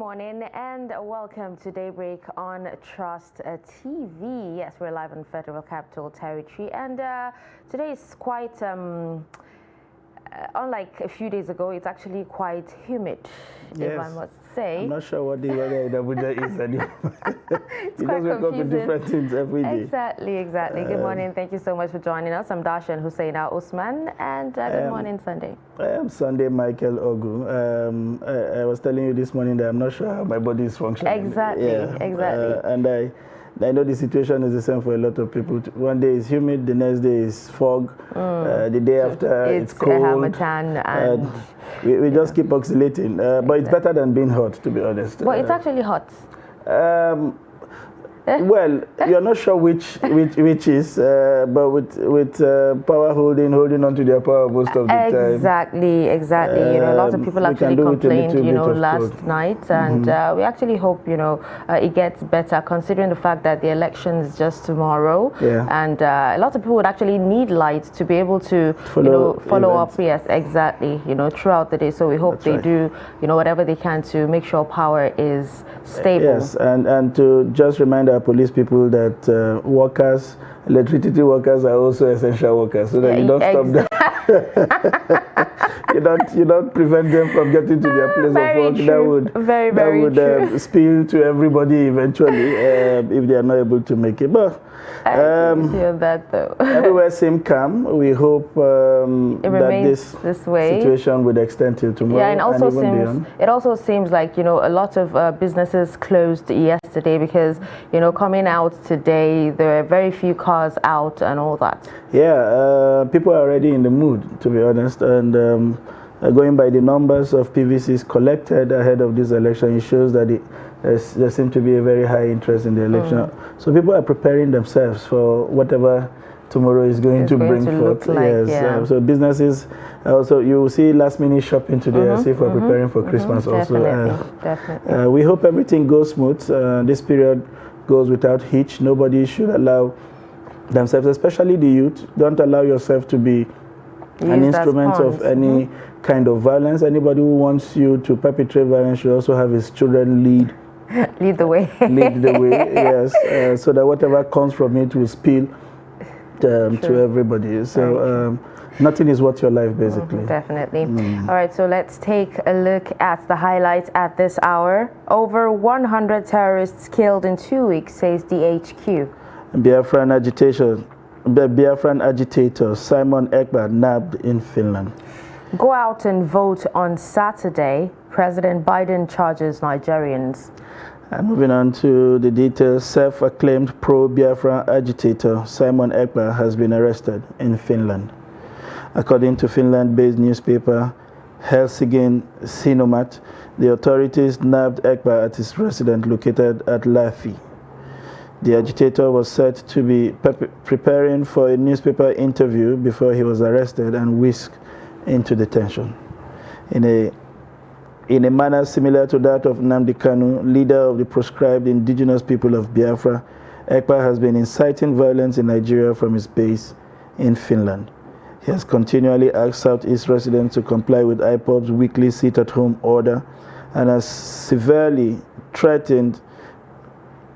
morning and welcome to Daybreak on Trust TV. Yes, we're live on Federal Capital Territory, and today is quite, unlike a few days ago, it's actually quite humid, if I must say. I'm not sure what the weather in Abuja is anymore. It's quite wake up with different things every day. Exactly. Good morning. Thank you so much for joining us. I'm Dasha and Husseina Usman, and good morning, Sunday. I am Sunday Michael Ogu. I was telling you this morning that I'm not sure how my body is functioning. Exactly. And I know the situation is the same for a lot of people. One day is humid, the next day is fog, the day after it's cold. A Hamatan, and we just keep oscillating. But it's better than being hot, to be honest. Well, it's actually hot. Well, you're not sure which is, but with power holding on to their power most of the time. Exactly. You know, lots of people actually complained, last night, and we actually hope, it gets better, considering the fact that the election is just tomorrow, and a lot of people would actually need light to be able to, follow up. Yes, exactly. Throughout the day. So we hope they do, whatever they can to make sure power is stable. Yes, and to just remind our police people that electricity workers are also essential workers, so that you don't stop them. you don't prevent them from getting to their place of work. True. That would spill to everybody eventually if they are not able to make it. But I feel that though. Everywhere seems calm. We hope that this way situation would extend till tomorrow. Yeah, and it also seems like a lot of businesses closed yesterday because coming out today there are very few cars out and all that. Yeah, people are already in the mood, to be honest, and going by the numbers of PVCs collected ahead of this election, it shows that there seems to be a very high interest in the election. So people are preparing themselves for whatever tomorrow is going to bring forth. So businesses also, you will see last minute shopping today as if we're preparing for Christmas also. Definitely. We hope everything goes smooth. This period goes without hitch. Nobody should allow themselves, especially the youth. Don't allow yourself to be an instrument of any kind of violence. Anybody who wants you to perpetrate violence should also have his children lead the way. Yes, so that whatever comes from it will spill to everybody. So nothing is worth your life, basically. Definitely. All right, so let's take a look at the highlights at this hour. Over 100 terrorists killed in 2 weeks, says DHQ. Biafran agitator Simon Ekpa nabbed in Finland. Go out and vote on Saturday. President Biden charges Nigerians. And moving on to the details, self-acclaimed pro-Biafran agitator Simon Ekpa has been arrested in Finland. According to Finland-based newspaper Helsingin Sanomat, the authorities nabbed Ekpa at his residence located at Lahti. The agitator was said to be preparing for a newspaper interview before he was arrested and whisked into detention. In a manner similar to that of Nnamdi Kanu, leader of the proscribed indigenous people of Biafra, Ekpa has been inciting violence in Nigeria from his base in Finland. He has continually asked Southeast residents to comply with IPOB's weekly sit-at-home order and has severely threatened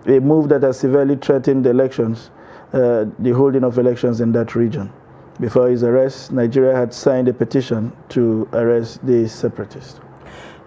a move that has severely threatened the holding of elections in that region. Before his arrest, Nigeria had signed a petition to arrest the separatists.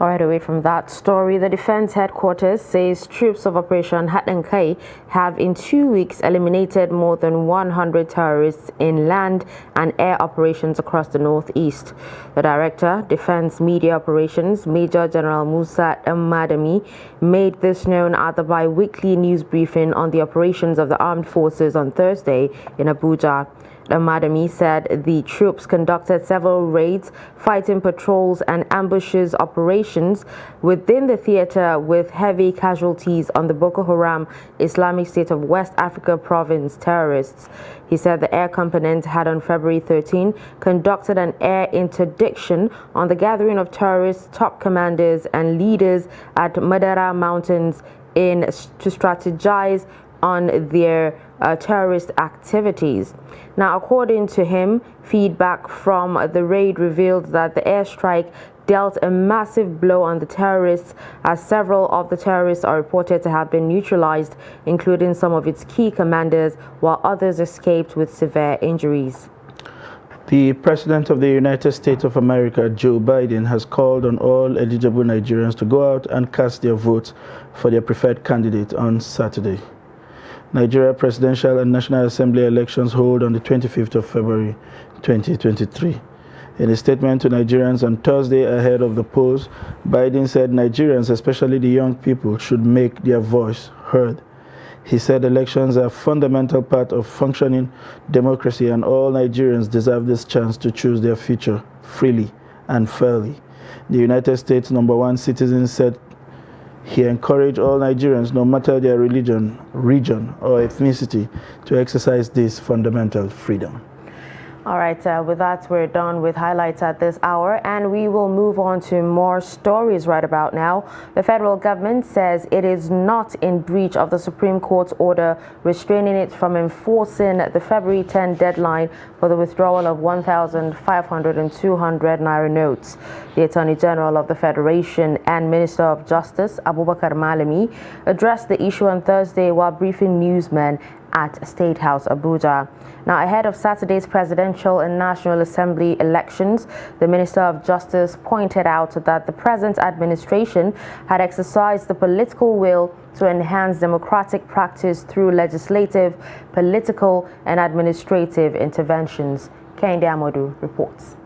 All right, away from that story, the defense headquarters says troops of Operation Hatankai have in 2 weeks eliminated more than 100 terrorists in land and air operations across the northeast. The director, Defense Media Operations, Major General Musa Madami, made this known at the bi-weekly news briefing on the operations of the armed forces on Thursday in Abuja. Madami said the troops conducted several raids, fighting patrols and ambushes operations within the theater with heavy casualties on the Boko Haram Islamic State of West Africa province terrorists. He said the air component had on February 13 conducted an air interdiction on the gathering of terrorists, top commanders and leaders at Madara Mountains to strategize on their terrorist activities. Now, according to him, feedback from the raid revealed that the airstrike dealt a massive blow on the terrorists, as several of the terrorists are reported to have been neutralized, including some of its key commanders, while others escaped with severe injuries. The President of the United States of America, Joe Biden, has called on all eligible Nigerians to go out and cast their votes for their preferred candidate on Saturday. Nigeria presidential and National Assembly elections hold on the 25th of February 2023. In a statement to Nigerians on Thursday ahead of the polls, Biden said Nigerians, especially the young people, should make their voice heard. He said elections are a fundamental part of functioning democracy and all Nigerians deserve this chance to choose their future freely and fairly. The United States #1 citizen said he encouraged all Nigerians, no matter their religion, region, or ethnicity, to exercise this fundamental freedom. All right, with that, we're done with highlights at this hour, and we will move on to more stories right about now. The federal government says it is not in breach of the Supreme Court's order restraining it from enforcing the February 10 deadline for the withdrawal of 1,500 and 200 naira notes. The Attorney General of the Federation and Minister of Justice, Abubakar Malami, addressed the issue on Thursday while briefing newsmen at State House, Abuja. Now, ahead of Saturday's presidential and National Assembly elections, the Minister of Justice pointed out that the present administration had exercised the political will to enhance democratic practice through legislative, political, and administrative interventions. Kehinde Amodu reports.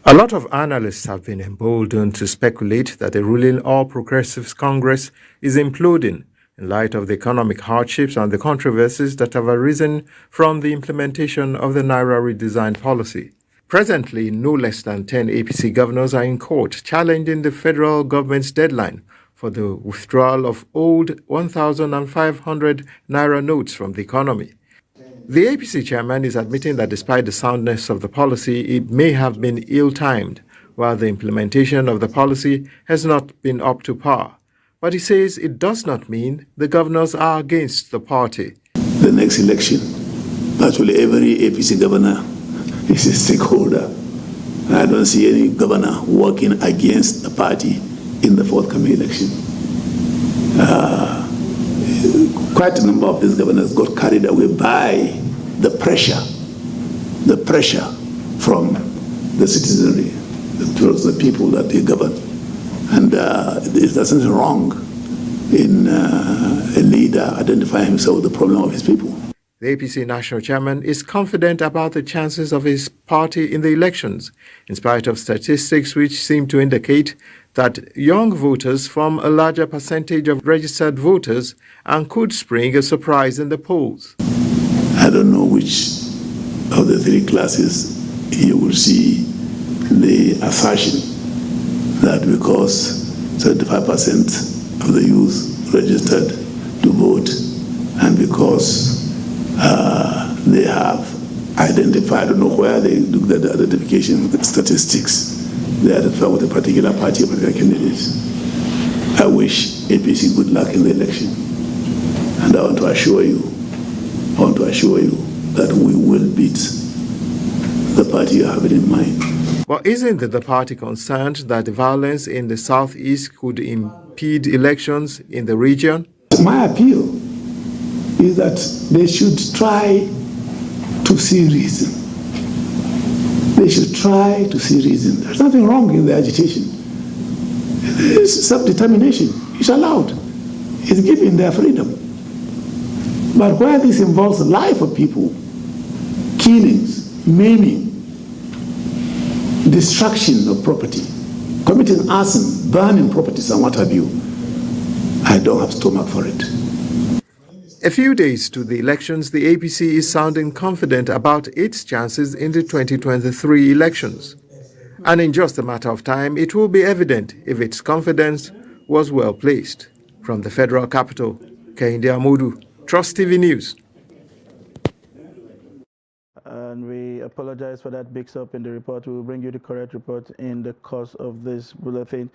A lot of analysts have been emboldened to speculate that the ruling All Progressives Congress is imploding in light of the economic hardships and the controversies that have arisen from the implementation of the Naira redesign policy. Presently, no less than 10 APC governors are in court challenging the federal government's deadline for the withdrawal of old 1,500 Naira notes from the economy. The APC chairman is admitting that despite the soundness of the policy, it may have been ill-timed, while the implementation of the policy has not been up to par. But he says it does not mean the governors are against the party. The next election, actually every APC governor is a stakeholder. I don't see any governor working against the party in the forthcoming election. Quite a number of these governors got carried away by the pressure from the citizenry towards the people that they govern. And there's nothing wrong in a leader identifying himself with the problem of his people. The APC national chairman is confident about the chances of his party in the elections, in spite of statistics which seem to indicate that young voters form a larger percentage of registered voters and could spring a surprise in the polls. I don't know which of the three classes you will see the assertion that because 75% of the youth registered to vote and because they have identified, I don't know where they look at the identification statistics, they identify with a particular party, a particular candidate. I wish APC good luck in the election. And I want to assure you that we will beat the party you have it in mind. Well, isn't the party concerned that the violence in the southeast could impede elections in the region? My appeal is that they should try to see reason. They should try to see reason. There's nothing wrong in the agitation. It's self-determination. It's allowed. It's given their freedom. But where this involves the life of people, killings, maiming, destruction of property, committing arson, burning properties and what have you, I don't have stomach for it. A few days to the elections, the APC is sounding confident about its chances in the 2023 elections. And in just a matter of time, it will be evident if its confidence was well placed. From the federal capital, Kehinde Amodu, Trust TV News. And we apologize for that mix-up in the report. We will bring you the correct report in the course of this bulletin.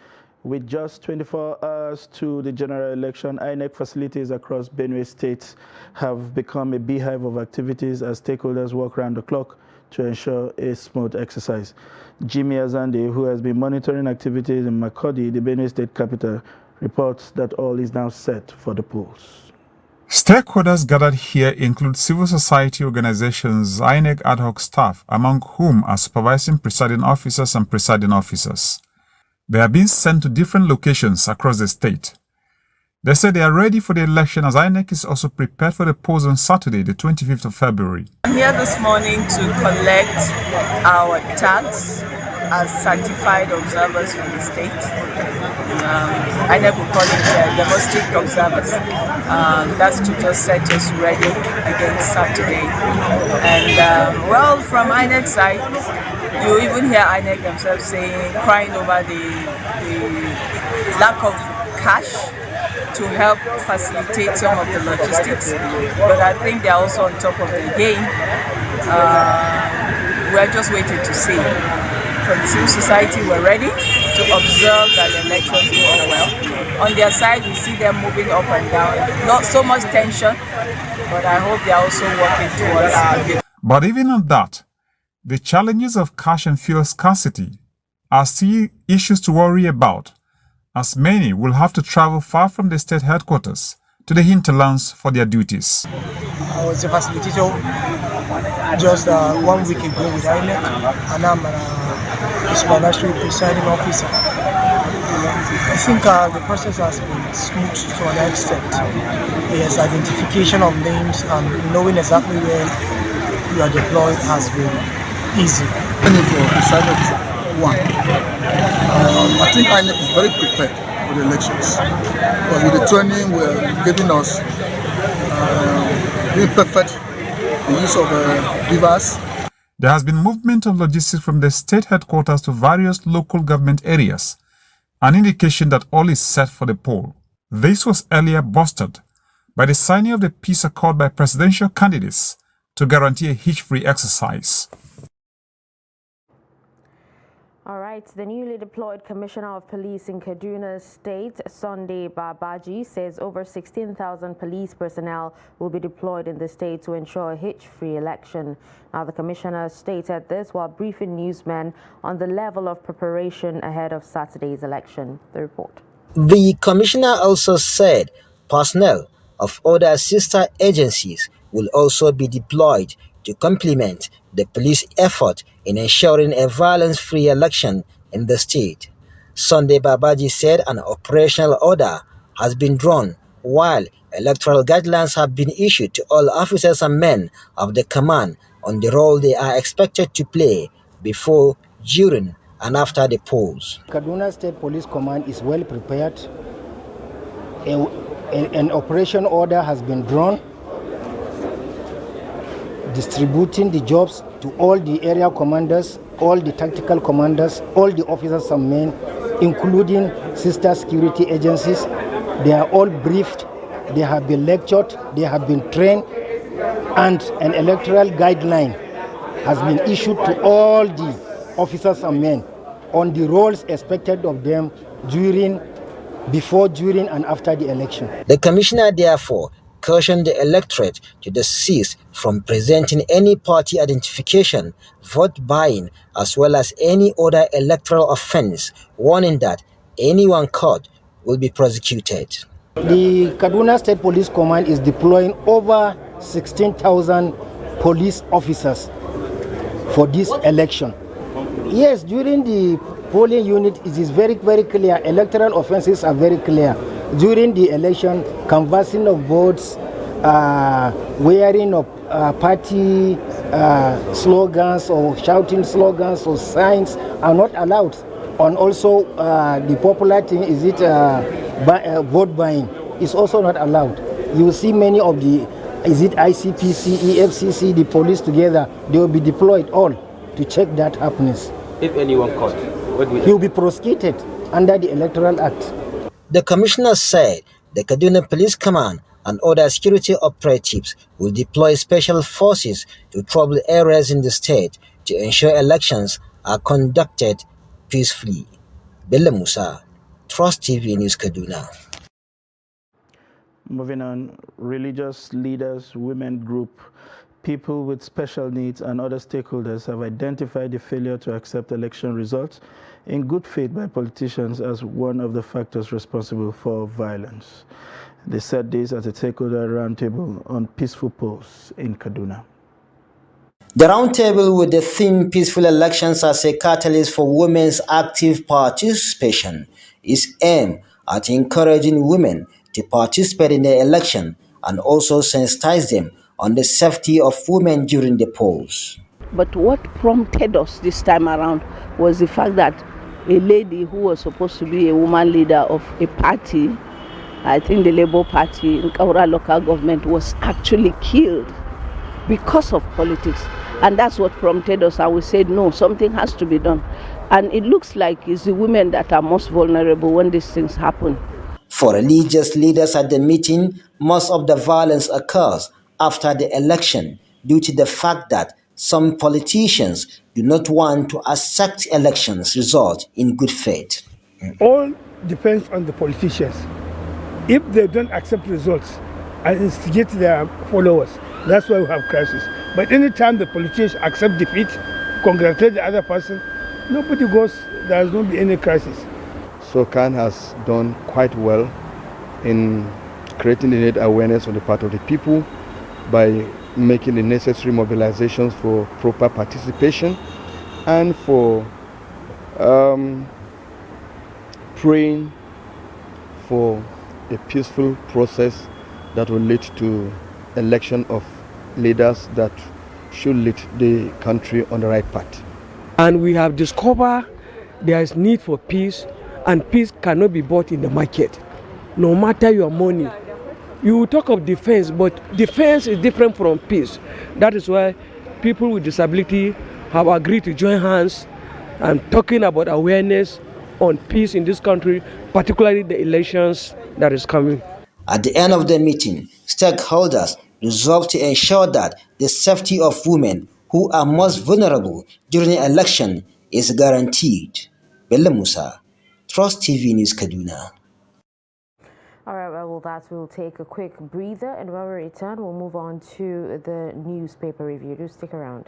With just 24 hours to the general election, INEC facilities across Benue State have become a beehive of activities as stakeholders work around the clock to ensure a smooth exercise. Jimmy Azande, who has been monitoring activities in Makurdi, the Benue State capital, reports that all is now set for the polls. Stakeholders gathered here include civil society organizations, INEC ad hoc staff, among whom are supervising presiding officers and presiding officers. They are being sent to different locations across the state. They say they are ready for the election as INEC is also prepared for the polls on Saturday, the 25th of February. I'm here this morning to collect our tags as certified observers from the state. INEC will call it domestic observers. That's to just set us ready against Saturday. And well, from INEC side, you even hear INEC themselves crying over the lack of cash to help facilitate some of the logistics. But I think they're also on top of the game. We're just waiting to see. From the civil society, we're ready to observe that the elections go on well. On their side, we see them moving up and down. Not so much tension, but I hope they're also working towards. But even on that, the challenges of cash and fuel scarcity are still issues to worry about, as many will have to travel far from the state headquarters to the hinterlands for their duties. I was a facilitator just 1 week ago with INEC, and I'm a supervisory presiding officer. I think the process has been smooth to an extent. Yes, identification of names and knowing exactly where you are deployed has been easy. I think INEC is very prepared for the elections. But with the training we're giving us, being perfect, the use of beavers. There has been movement of logistics from the state headquarters to various local government areas, an indication that all is set for the poll. This was earlier boosted by the signing of the peace accord by presidential candidates to guarantee a hitch-free exercise. All right, the newly deployed Commissioner of Police in Kaduna State, Sunday Babaji, says over 16,000 police personnel will be deployed in the state to ensure a hitch-free election. Now, the Commissioner stated this while briefing newsmen on the level of preparation ahead of Saturday's election. The report. The Commissioner also said personnel of other sister agencies will also be deployed to complement the police effort in ensuring a violence-free election in the state. Sunday Babaji said an operational order has been drawn while electoral guidelines have been issued to all officers and men of the command on the role they are expected to play before, during, and after the polls. Kaduna State Police Command is well prepared. An operation order has been drawn, distributing the jobs to all the area commanders, all the tactical commanders, all the officers and men, including sister security agencies. They are all briefed, they have been lectured, they have been trained, and an electoral guideline has been issued to all the officers and men on the roles expected of them during, before, during, and after the election. The Commissioner therefore cautioned the electorate to desist from presenting any party identification, vote buying, as well as any other electoral offense, warning that anyone caught will be prosecuted. The Kaduna State Police Command is deploying over 16,000 police officers for this election. Yes, during the polling unit, it is very, very clear. Electoral offenses are very clear. During the election, canvassing of votes, wearing of party slogans or shouting slogans or signs are not allowed. And also the popular thing is vote buying is also not allowed. You will see many of the ICPC, EFCC, the police together, they will be deployed all to check that happiness. If anyone caught, what will he will be prosecuted under the Electoral Act. The Commissioner said the Kaduna Police Command and other security operatives will deploy special forces to trouble areas in the state to ensure elections are conducted peacefully. Bello Musa, Trust TV News, Kaduna. Moving on, religious leaders, women group, people with special needs and other stakeholders have identified the failure to accept election results in good faith by politicians as one of the factors responsible for violence. They said this at a stakeholder roundtable on peaceful polls in Kaduna. The roundtable with the theme Peaceful Elections as a Catalyst for Women's Active Participation is aimed at encouraging women to participate in the election and also sensitize them on the safety of women during the polls. But what prompted us this time around was the fact that a lady who was supposed to be a woman leader of a party, I think the Labour Party in Kaura local government, was actually killed because of politics. And that's what prompted us, and we said, no, something has to be done. And it looks like it's the women that are most vulnerable when these things happen. For religious leaders at the meeting, most of the violence occurs after the election due to the fact that some politicians do not want to accept elections result in good faith. All depends on the politicians. If they don't accept results and instigate their followers, that's why we have crisis. But anytime the politicians accept defeat, congratulate the other person, nobody goes, there will not be any crisis. So CAN has done quite well in creating the need awareness on the part of the people by making the necessary mobilizations for proper participation and for praying for a peaceful process that will lead to election of leaders that should lead the country on the right path. And we have discovered there is need for peace, and peace cannot be bought in the market, no matter your money. You talk of defense, but defense is different from peace. That is why people with disability have agreed to join hands and talking about awareness on peace in this country, particularly the elections that is coming. At the end of the meeting, stakeholders resolved to ensure that the safety of women who are most vulnerable during the election is guaranteed. Bello Musa, Trust TV News, Kaduna. All right, well, with that, we'll take a quick breather, and when we return, we'll move on to the newspaper review. Do stick around.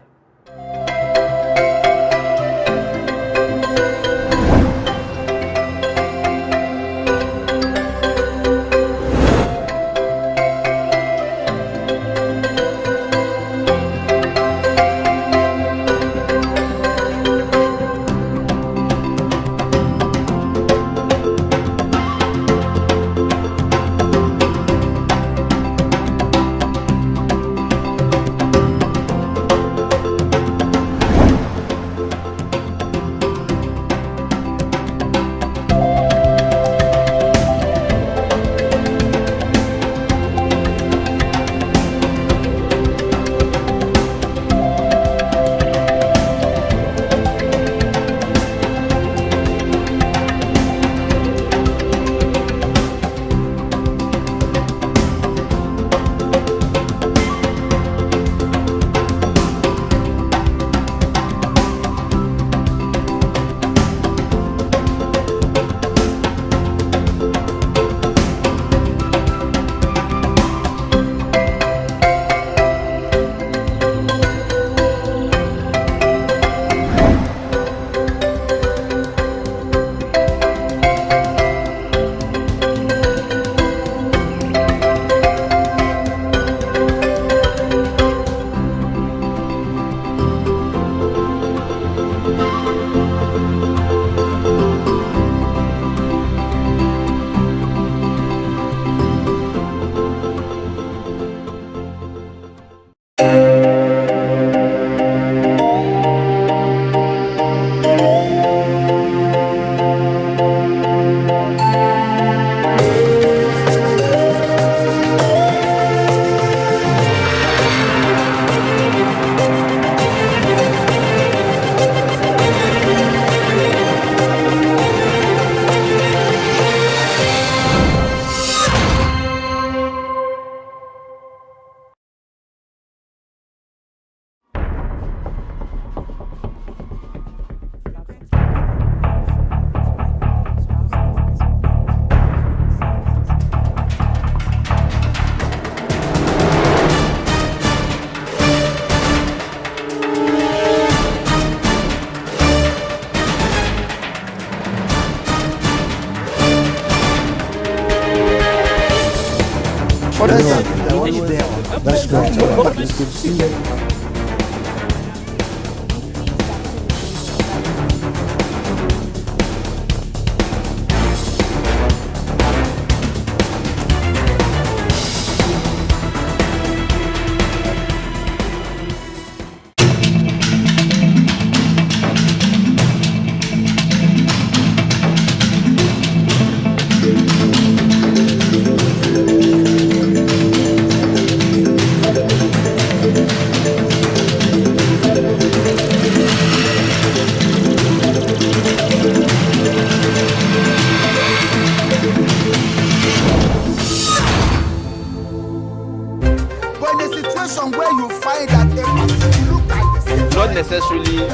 Not necessarily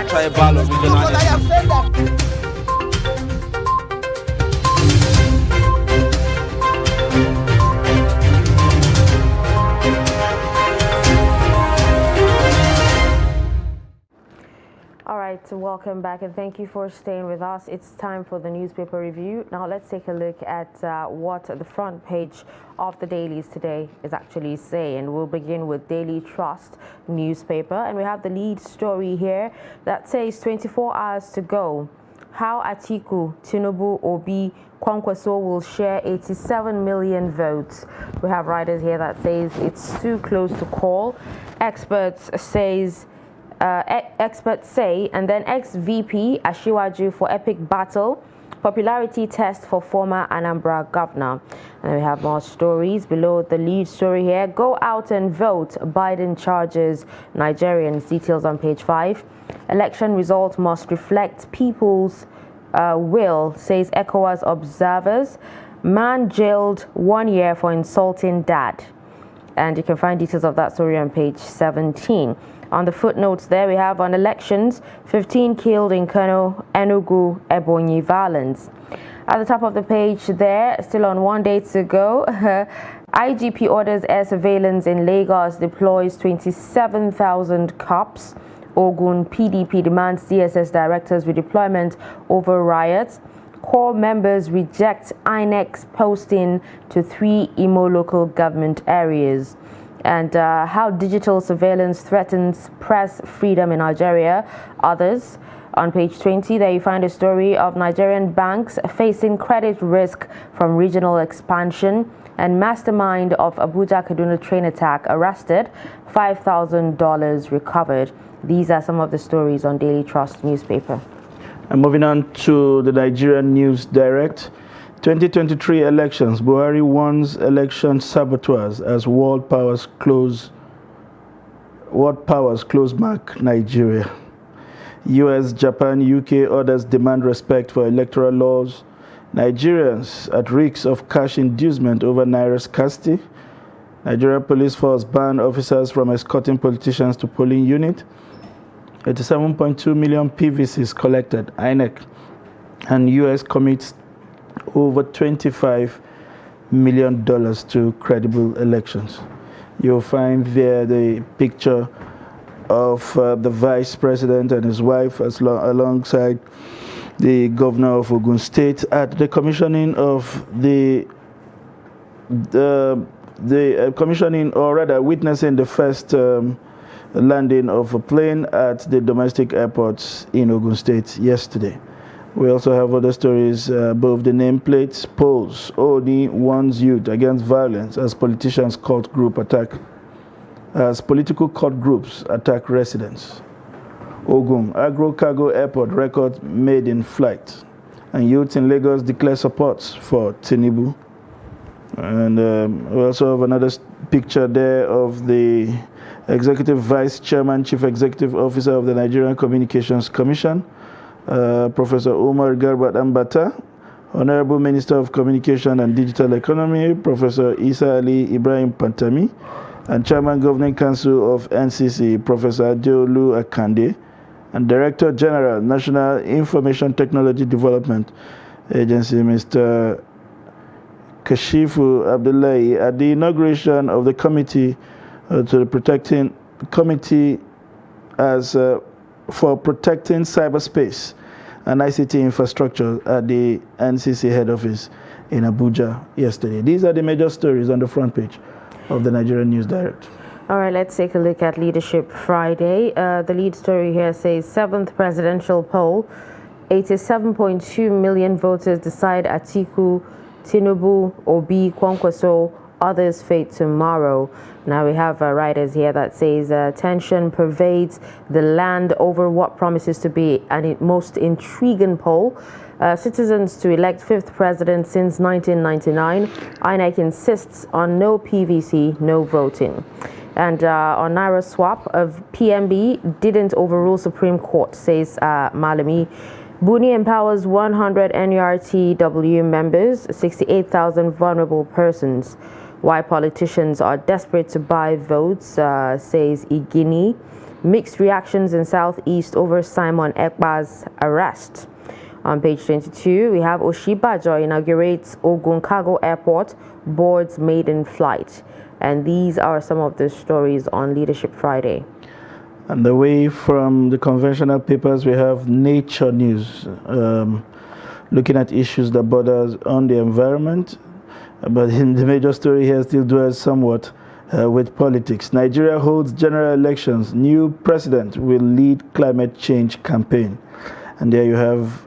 tribal or regional. All right, so welcome back and thank you for staying with us. It's time for the newspaper review. Now let's take a look at what the front page of the dailies today is actually saying. We'll begin with Daily Trust newspaper, and we have the lead story here that says 24 hours to go. How Atiku, Tinubu, Obi, Kwankwaso will share 87 million votes. We have writers here that says it's too close to call. Experts say, and then ex-VP Ashiwaju for epic battle, popularity test for former Anambra governor. And we have more stories below the lead story here. Go out and vote, Biden charges Nigerians. Details on page 5. Election results must reflect people's will, says ECOWAS observers. Man jailed 1 year for insulting dad. And you can find details of that story on page 17. On the footnotes there, we have on elections, 15 killed in Kano, Enugu, Ebonyi violence. At the top of the page there, still on 1 day to go, IGP orders air surveillance in Lagos, deploys 27,000 cops. Ogun PDP demands DSS directors redeployment over riots. Core members reject INEC's posting to 3 Imo local government areas. And how digital surveillance threatens press freedom in Nigeria. Others. On page 20, there you find a story of Nigerian banks facing credit risk from regional expansion, and mastermind of Abuja-Kaduna train attack arrested, $5,000 recovered. These are some of the stories on Daily Trust newspaper. And moving on to the Nigerian News Direct. 2023 elections, Buhari warns election saboteurs as world powers close mark Nigeria. US, Japan, UK orders demand respect for electoral laws. Nigerians at risk of cash inducement over naira scarcity. Nigerian police force ban officers from escorting politicians to polling unit. 87.2 million PVCs collected, INEC. And US commits over $25 million to credible elections. You'll find there the picture of the vice president and his wife alongside the governor of Ogun State at the commissioning of witnessing the first landing of a plane at the domestic airports in Ogun State yesterday. We also have other stories above the nameplates. Polls, Oni warns youth against violence as political court groups attack residents. Ogun, Agro Cargo Airport record made in flight. And youth in Lagos declare support for Tinubu. And we also have another picture there of the Executive Vice Chairman, Chief Executive Officer of the Nigerian Communications Commission, Professor Umar Garbat Ambata, Honorable Minister of Communication and Digital Economy, Professor Isa Ali Ibrahim Pantami, and Chairman Governing Council of NCC, Professor Adeolu Akande, and Director General, National Information Technology Development Agency, Mr. Kashifu Abdullahi, at the inauguration of the committee for protecting cyberspace and ICT infrastructure at the NCC head office in Abuja yesterday. These are the major stories on the front page of the Nigerian News Direct. All right, let's take a look at Leadership Friday. The lead story here says 7th presidential poll, 87.2 million voters decide Atiku, Tinubu, Obi, Kwankwaso, others fate tomorrow. Now we have writers here that says tension pervades the land over what promises to be an most intriguing poll. Citizens to elect 5th president since 1999. INEC insists on no PVC, no voting. And on Naira swap of PMB didn't overrule Supreme Court, says Malami. Buni empowers 100 NURTW members, 68,000 vulnerable persons. Why politicians are desperate to buy votes, says Igini. Mixed reactions in Southeast over Simon Ekpa's arrest. On page 22, we have Oshibajo inaugurates Ogun Cargo Airport, boards maiden flight. And these are some of the stories on Leadership Friday. And away from the conventional papers, we have Nature News, looking at issues that borders on the environment. But in the major story here still dwells somewhat with politics. Nigeria holds general elections. New president will lead climate change campaign. And there you have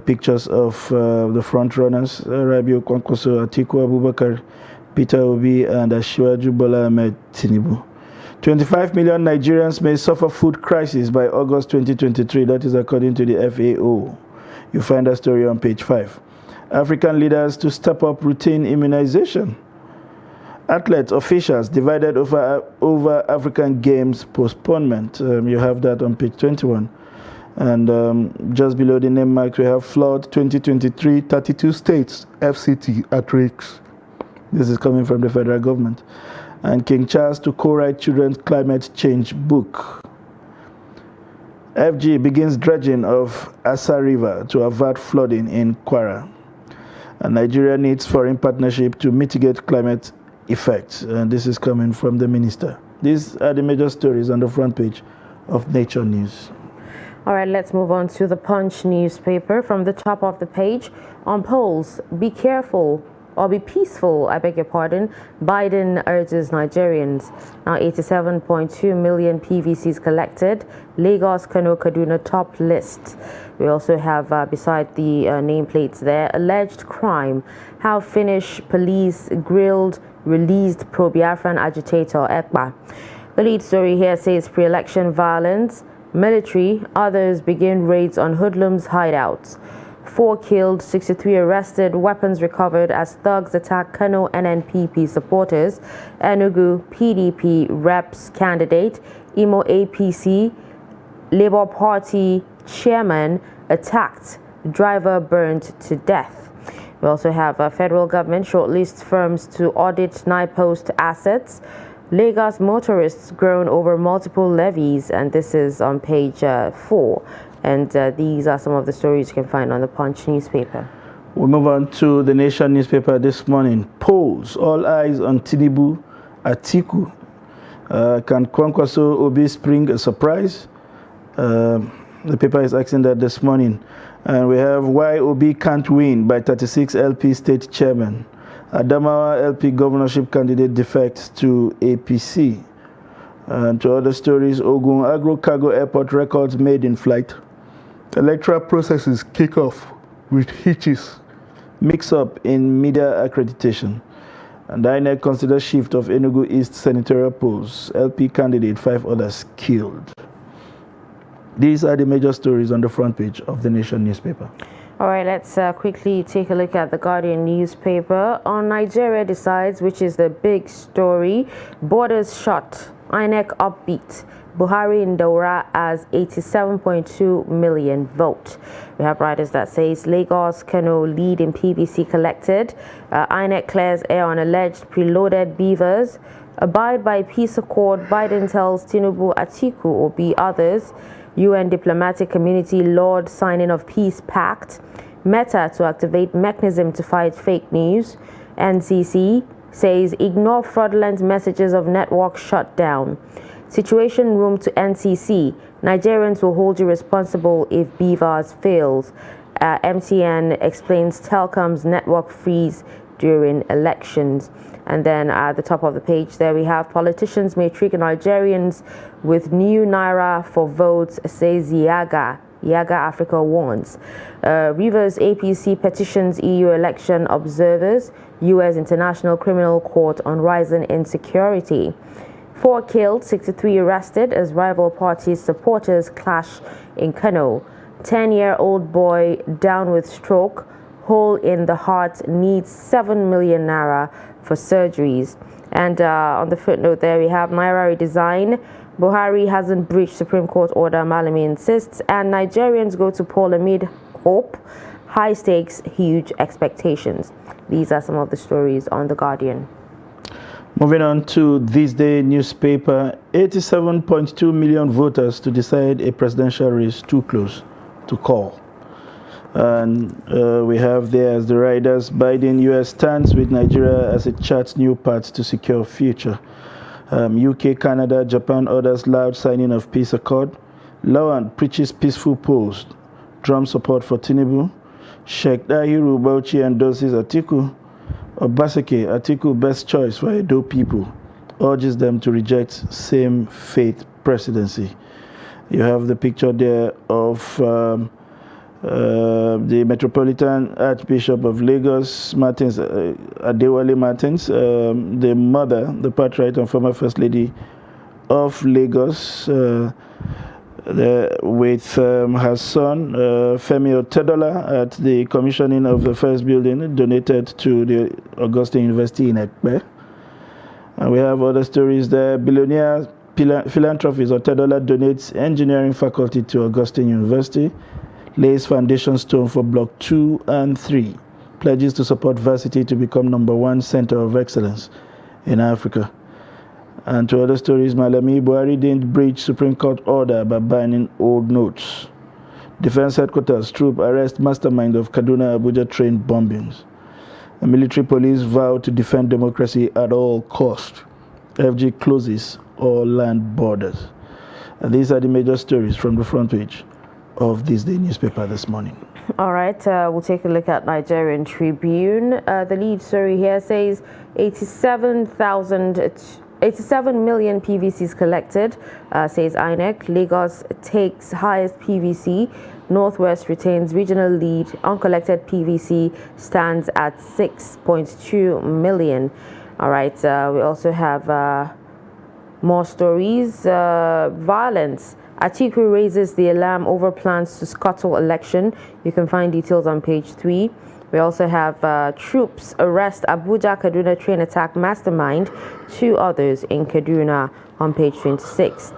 pictures of the front runners, Rabiu Kwankwaso, Atiku Abubakar, Peter Obi, and Asiwaju Bola Ahmed Tinubu. 25 million Nigerians may suffer food crisis by August 2023. That is according to the FAO. You find that story on page 5. African leaders to step up routine immunization. Athletes, officials divided over African Games postponement. You have that on page 21. And just below the name marks, we have flood 2023, 32 states, FCT at risk. This is coming from the federal government. And King Charles to co-write children's climate change book. FG begins dredging of Asa River to avert flooding in Kwara. And Nigeria needs foreign partnership to mitigate climate effects. And this is coming from the minister. These are the major stories on the front page of Nature News. All right, let's move on to the Punch newspaper. From the top of the page, on polls, be careful or be peaceful, I beg your pardon. Biden urges Nigerians. Now 87.2 million PVCs collected. Lagos, Kano, Kaduna top list. We also have beside the nameplates there, alleged crime. How Finnish police grilled released pro-Biafran agitator Ekpa. The lead story here says pre-election violence. Military, others begin raids on hoodlums' hideouts. 4 killed, 63 arrested, weapons recovered as thugs attack Kano NNPP supporters. Enugu PDP reps candidate, Imo APC, Labour Party chairman attacked, driver burned to death. We also have a federal government shortlist firms to audit NIPOST assets. Lagos motorists groan over multiple levies, and this is on page 4. And these are some of the stories you can find on the Punch newspaper. We'll move on to the Nation newspaper this morning. Polls, all eyes on Tinubu, Atiku. Can Kwankwaso Obi spring a surprise? The paper is asking that this morning. And we have why Obi can't win by 36 LP state chairman. Adamawa LP governorship candidate defects to APC. And to other stories, Ogun Agro Cargo Airport records made in flight. Electoral processes kick off with hitches. Mix-up in media accreditation. And INEC considers shift of Enugu East senatorial polls. LP candidate, 5 others killed. These are the major stories on the front page of the Nation newspaper. All right, let's quickly take a look at the Guardian newspaper. On Nigeria decides, which is the big story. Borders shut. INEC upbeat. Buhari in Daura as 87.2 million vote. We have writers that says Lagos, Kano lead in PVC collected. INEC clears air on alleged preloaded beavers. Abide by peace accord. Biden tells Tinubu, Atiku or be others. UN diplomatic community laud signing of peace pact. Meta to activate mechanism to fight fake news. NCC says ignore fraudulent messages of network shutdown. Situation room to NCC. Nigerians will hold you responsible if BVAS fails. MTN explains Telkom's network freeze during elections. And then at the top of the page there we have politicians may trick Nigerians with new naira for votes, says Yaga Africa warns. Rivers APC petitions EU election observers, US International Criminal Court on rising insecurity. 4 killed, 63 arrested as rival parties' supporters clash in Kano. 10-year-old boy down with stroke, hole in the heart, needs 7 million naira for surgeries. And on the footnote there we have Naira redesign. Buhari hasn't breached Supreme Court order, Malami insists, and Nigerians go to poll amid hope, high stakes, huge expectations. These are some of the stories on The Guardian. Moving on to this day newspaper, 87.2 million voters to decide a presidential race too close to call. And we have there as the riders, Biden US stands with Nigeria as it charts new paths to secure future. UK, Canada, Japan orders loud signing of peace accord. Lawan preaches peaceful polls. Drum support for Tinubu. Sheikh Dahiru Bauchi endorses Atiku. Obaseki, Atiku best choice for Edo people. Urges them to reject same faith presidency. You have the picture there of the Metropolitan Archbishop of Lagos, Martins, Adewale Martins, the mother, the patriarch and former First Lady of Lagos, with her son, Femi Otedola, at the commissioning of the first building donated to the Augustine University in Ekpe. And we have other stories there. Billionaire philanthropist Otedola donates engineering faculty to Augustine University. Lays foundation stone for Block 2 and 3. Pledges to support varsity to become #1 center of excellence in Africa. And to other stories, Malami Buhari didn't breach Supreme Court order by banning old notes. Defense headquarters troop arrest mastermind of Kaduna Abuja train bombings. The military police vow to defend democracy at all cost. FG closes all land borders. And these are the major stories from the front page of this day newspaper this morning. All right, we'll take a look at Nigerian Tribune. The lead story here says 87 million PVCs collected, says INEC. Lagos takes highest PVC. Northwest retains regional lead. Uncollected PVC stands at 6.2 million. All right, we also have more stories. Violence. Atiku raises the alarm over plans to scuttle election. You can find details on page 3. We also have troops arrest Abuja Kaduna train attack mastermind. 2 others in Kaduna on page 26.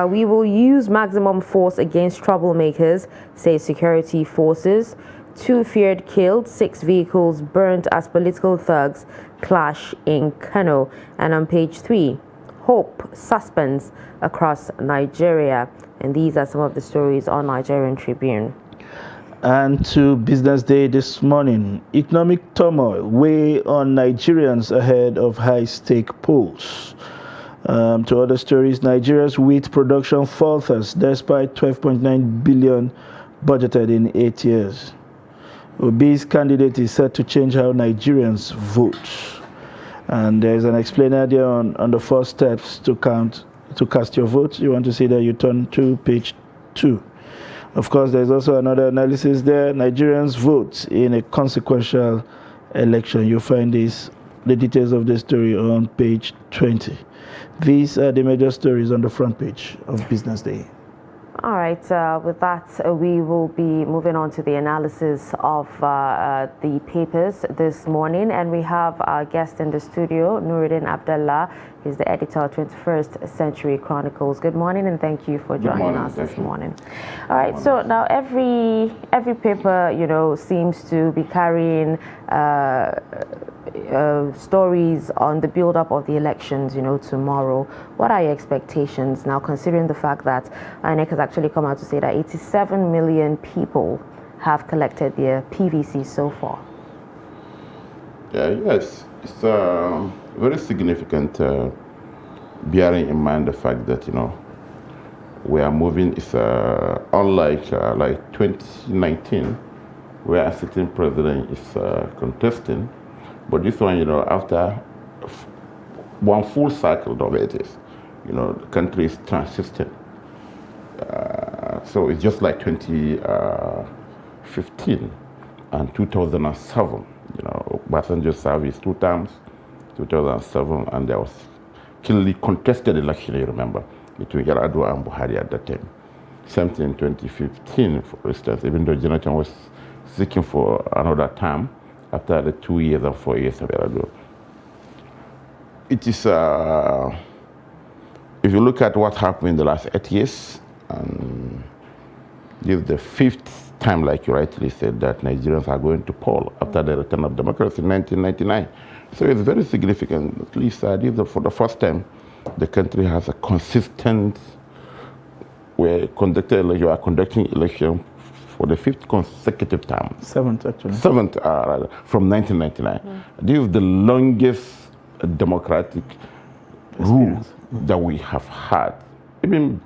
We will use maximum force against troublemakers, say security forces. 2 feared killed, 6 vehicles burnt as political thugs clash in Kano. And on page 3, hope suspends across Nigeria. And these are some of the stories on Nigerian Tribune. And to Business Day this morning, economic turmoil weigh on Nigerians ahead of high-stake polls. To other stories, Nigeria's wheat production falters despite 12.9 billion budgeted in 8 years. Obi's candidate is set to change how Nigerians vote. And there's an explainer there on the 4 steps to cast your vote. You want to see that, you turn to page 2. Of course, there's also another analysis there. Nigerians vote in a consequential election. You'll find the details of the story on page 20. These are the major stories on the front page of Business Day. All right, with that, we will be moving on to the analysis of the papers this morning. And we have our guest in the studio, Nuruddin Abdullah. He's the editor of 21st Century Chronicles. Good morning, and thank you for joining us this morning. All right, so now every paper, seems to be carrying stories on the build-up of the elections, tomorrow. What are your expectations now, considering the fact that INEC has actually come out to say that 87 million people have collected their PVC so far? Yes, it's very significant, bearing in mind the fact that we are moving. It's unlike like 2019, where a sitting president is contesting. But this one, after one full cycle of it is, the country is transiting. So it's just like 2015 and 2007. Obasanjo served his 2 terms, 2007, and there was keenly contested election, you remember, between Yar'Adua and Buhari at that time. Same thing in 2015, for instance, even though Jonathan was seeking for another term after the 2 years and 4 years of Yar'Adua. It is, if you look at what happened in the last 8 years, this is the 5th time, like you rightly said, that Nigerians are going to poll after the return of democracy in 1999. So it's very significant. At least for the first time, the country has a consistent. You are conducting election for the 5th consecutive time. 7th, actually. 7th, rather, from 1999. This is the longest democratic rule that we have had, even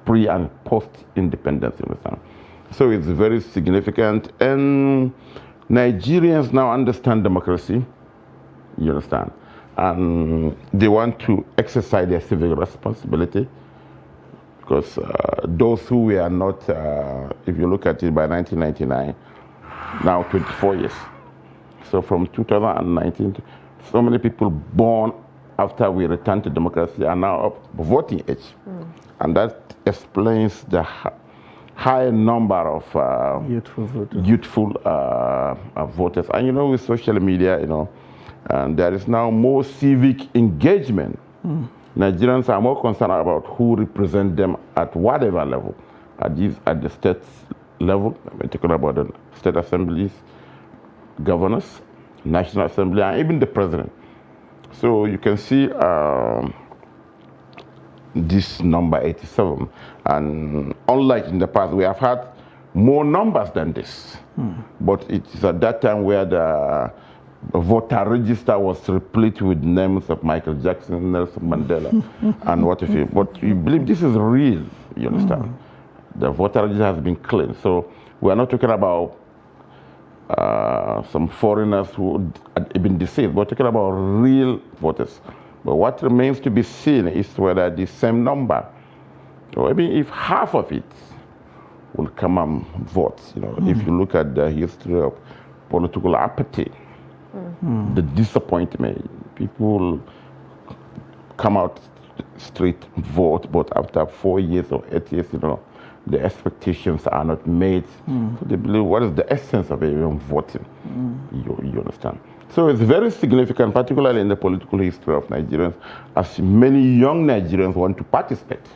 pre and post independence, you understand. So it's very significant, and Nigerians now understand democracy, you understand, and they want to exercise their civic responsibility, because those who were not, if you look at it by 1999, now 24 years. So from 2019, so many people born after we returned to democracy are now up voting age. And that explains the high number of youthful voters. And with social media, and there is now more civic engagement. Nigerians are more concerned about who represent them at whatever level, at the state level. We're talking about the state assemblies, governors, national assembly, and even the president. So you can see this number 87, and unlike in the past, we have had more numbers than this. But it is at that time where the voter register was replete with names of Michael Jackson, Nelson Mandela, and what if you. But you believe this is real, you understand? The voter register has been cleaned. So we are not talking about some foreigners who had been deceased. We're talking about real voters. But what remains to be seen is whether the same number, or maybe if half of it will come and vote. If you look at the history of political apathy, the disappointment, people come out straight vote, but after 4 years or 8 years, the expectations are not made. So they believe, what is the essence of even voting? You understand? So it's very significant, particularly in the political history of Nigerians, as many young Nigerians want to participate.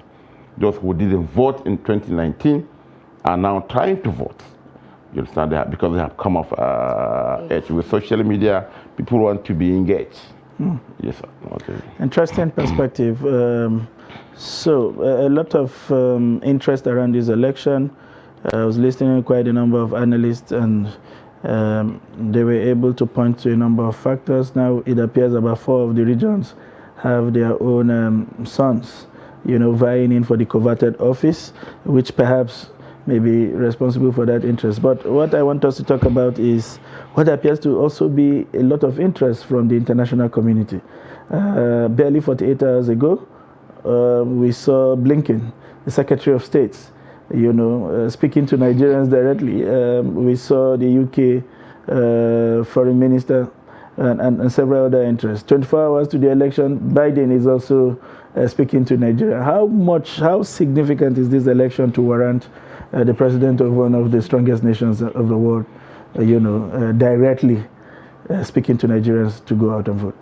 Those who didn't vote in 2019 are now trying to vote. You understand that? Because they have come of age. With social media, people want to be engaged. Yes, sir. Okay. Interesting perspective. So a lot of interest around this election. I was listening to quite a number of analysts, and they were able to point to a number of factors. Now it appears about 4 of the regions have their own sons, vying in for the coveted office, which perhaps may be responsible for that interest. But what I want us to talk about is what appears to also be a lot of interest from the international community. Barely 48 hours ago, we saw Blinken, the Secretary of State, speaking to Nigerians directly. We saw the UK Foreign Minister and several other interests. 24 hours to the election, Biden is also speaking to Nigeria. How significant is this election to warrant the president of one of the strongest nations of the world, directly speaking to Nigerians to go out and vote?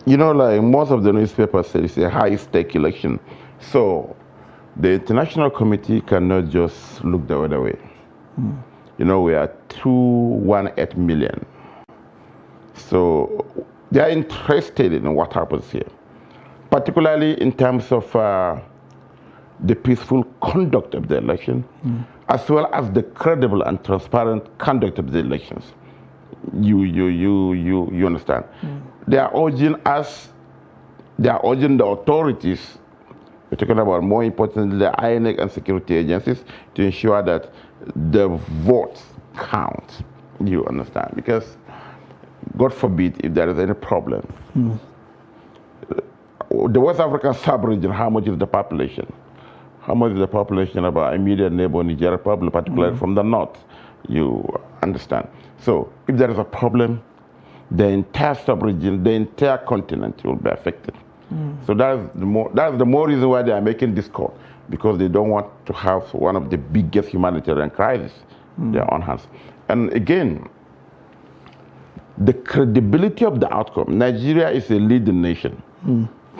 Like most of the newspapers say, it's a high-stake election. So the international committee cannot just look the other way. We are 218 million. So they are interested in what happens here, particularly in terms of the peaceful conduct of the election, as well as the credible and transparent conduct of the elections. You understand? They are urging us, they are urging the authorities, we're talking about more importantly the INEC and security agencies, to ensure that the votes count. You understand? Because God forbid, if there is any problem. The West African sub-region, how much is the population? How much is the population of our immediate neighbor, Niger Republic, particularly from the north? You understand. So if there is a problem, the entire sub-region, the entire continent will be affected. So that's the more reason why they are making this call, because they don't want to have one of the biggest humanitarian crises their own hands. And again, the credibility of the outcome. Nigeria is a leading nation,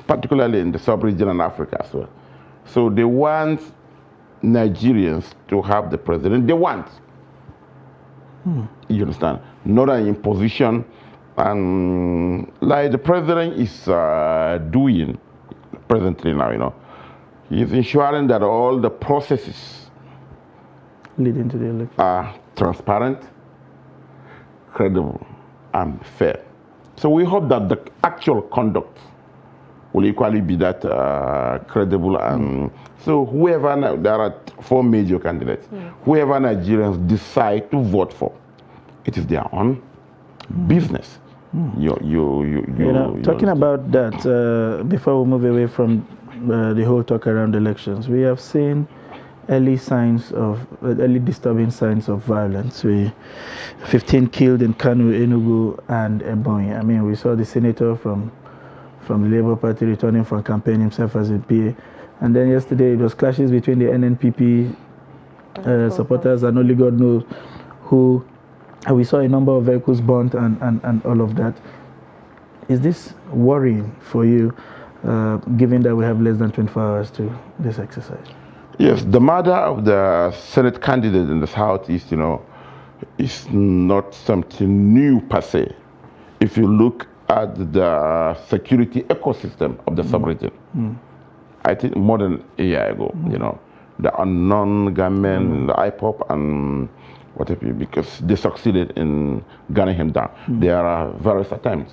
particularly in the sub-region and Africa as well. So they want Nigerians to have the president they want. You understand? Not an imposition, and like the president is doing presently now, you know, he is ensuring that all the processes leading to the election are transparent, credible, and fair. So we hope that the actual conduct will equally be that credible. And so whoever, there are 4 major candidates, whoever Nigerians decide to vote for, it is their own business. Talking about that, before we move away from the whole talk around elections, we have seen early disturbing signs of violence. 15 killed in Kano, Enugu, and Ebonyi. I mean, we saw the senator from the Labour Party returning from campaign himself as a PA. And then yesterday it was clashes between the NNPP supporters and only God knows who. And we saw a number of vehicles burnt and all of that. Is this worrying for you, given that we have less than 24 hours to this exercise? Yes, the murder of the Senate candidate in the Southeast, you know, is not something new per se. If you look at the security ecosystem of the sub-region, I think more than a year ago, you know, the unknown gunmen, the IPOP, and whatever, because they succeeded in gunning him down. There are various attempts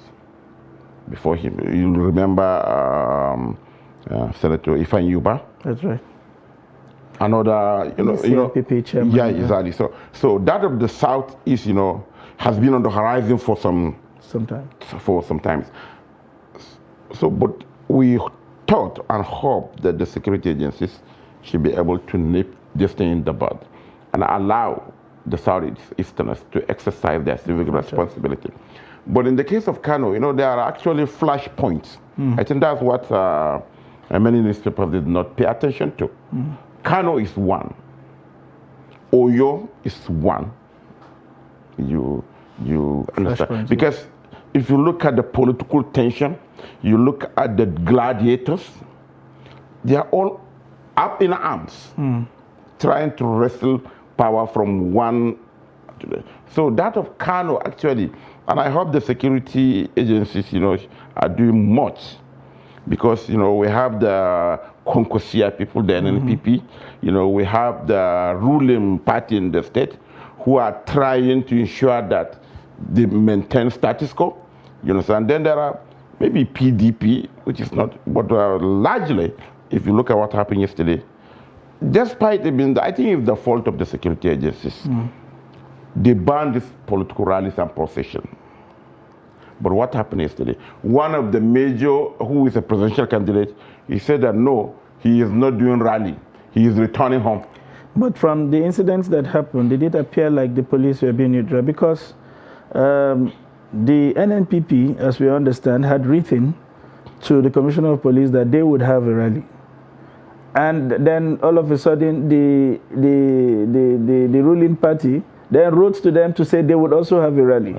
before him. You remember Senator Ifan Yuba? That's right. Another, CNPP chairman. Yeah, exactly. So that of the Southeast, you know, has been on the horizon for some time. So, but we thought and hope that the security agencies should be able to nip this thing in the bud and allow the Southeasterners to exercise their civic responsibility. But in the case of Kano, you know, there are actually flashpoints. I think that's what many newspapers did not pay attention to. Kano is one. Oyo is one. You understand? Because if you look at the political tension, you look at the gladiators, they are all up in arms, trying to wrestle power from one to the. So that of Kano actually, and I hope the security agencies, you know, are doing much, because, you know, we have the Konkosia people, the NNPP, you know, we have the ruling party in the state who are trying to ensure that they maintain status quo, you know. And then there are maybe PDP, which is not, but largely, if you look at what happened yesterday, despite it being, I think it's the fault of the security agencies. They banned these political rallies and procession. But what happened yesterday? One of the major, who is a presidential candidate, he said that no, he is not doing rally. He is returning home. But from the incidents that happened, did it appear like the police were being neutral? Because the NNPP, as we understand, had written to the Commissioner of Police that they would have a rally. And then all of a sudden, the ruling party then wrote to them to say they would also have a rally.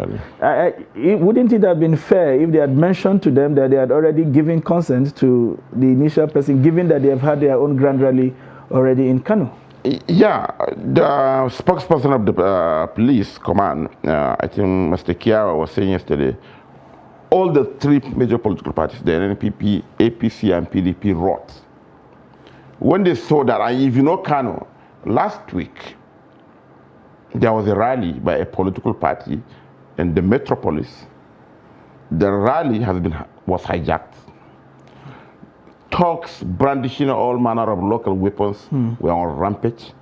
Wouldn't it have been fair if they had mentioned to them that they had already given consent to the initial person, given that they have had their own grand rally already in Kano? Yeah, the spokesperson of the police command, I think Mr. Kiara was saying yesterday, all the 3 major political parties, the NNPP, APC, and PDP, wrote. When they saw that, and if you know Kano, last week, there was a rally by a political party in the metropolis. The rally was hijacked. Thugs brandishing all manner of local weapons were on rampage.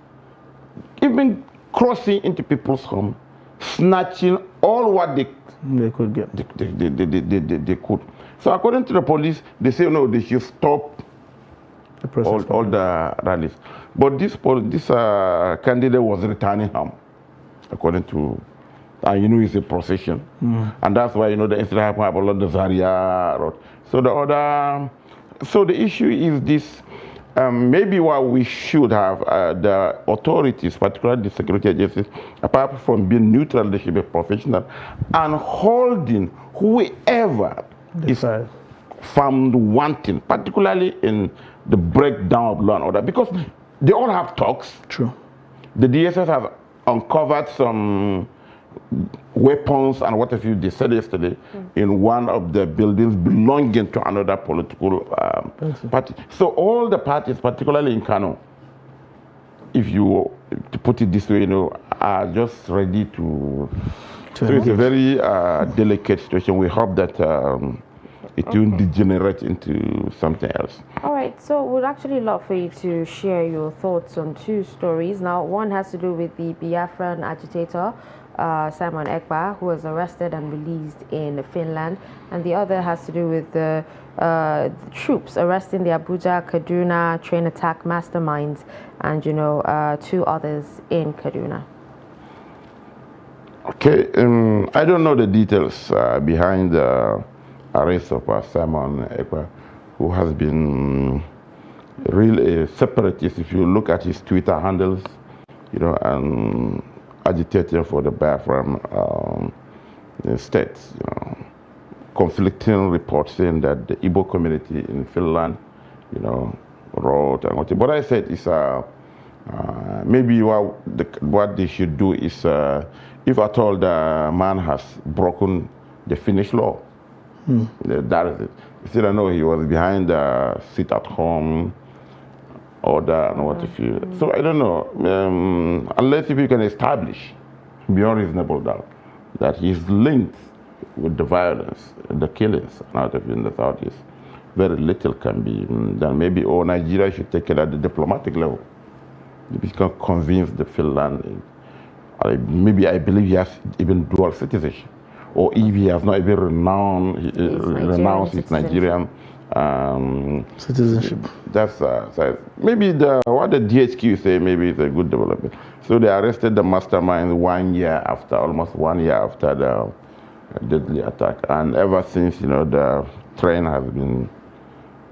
Even crossing into people's homes, snatching all what they They could get. They could. So according to the police, they say no, they should stop all the rallies. But this candidate was returning home, according to, and you know it's a procession, and that's why you know the incident happened along the Zaria road. So the issue is this. Maybe what we should have, the authorities, particularly the security agencies, apart from being neutral, they should be professional and holding whoever is found wanting, particularly in the breakdown of law and order, because they all have talks. True. The DSS have uncovered some weapons and what have you, they said yesterday, in one of the buildings belonging to another political party. So all the parties, particularly in Kano, if you, to put it this way, you know, are just ready to so it's a very delicate situation. We hope that it won't degenerate into something else. All right, so we'd actually love for you to share your thoughts on two stories. Now, one has to do with the Biafran agitator, Simon Ekpa, who was arrested and released in Finland, and the other has to do with the troops arresting the Abuja Kaduna train attack masterminds and, you know, two others in Kaduna. Okay, I don't know the details behind the arrest of Simon Ekpa, who has been really a separatist. If you look at his Twitter handles, you know, and agitating for the Biafran states, you know, conflicting reports saying that the Igbo community in Finland, you know, wrote and what. What I said is maybe what they should do is, if at all the man has broken the Finnish law, that is it. You see, I know he was behind the sit at home order and what if you. So I don't know, unless if you can establish beyond reasonable doubt that he's linked with the violence, the killings out of in the southeast, very little can be done. Maybe Nigeria should take it at the diplomatic level. If you can convince the Finland, maybe I believe he has even dual citizenship, or if he has not even renounced his Nigerian citizenship. That's maybe what the DHQ say. Maybe it's a good development. So they arrested the mastermind almost 1 year after the deadly attack, and ever since, you know, the train has been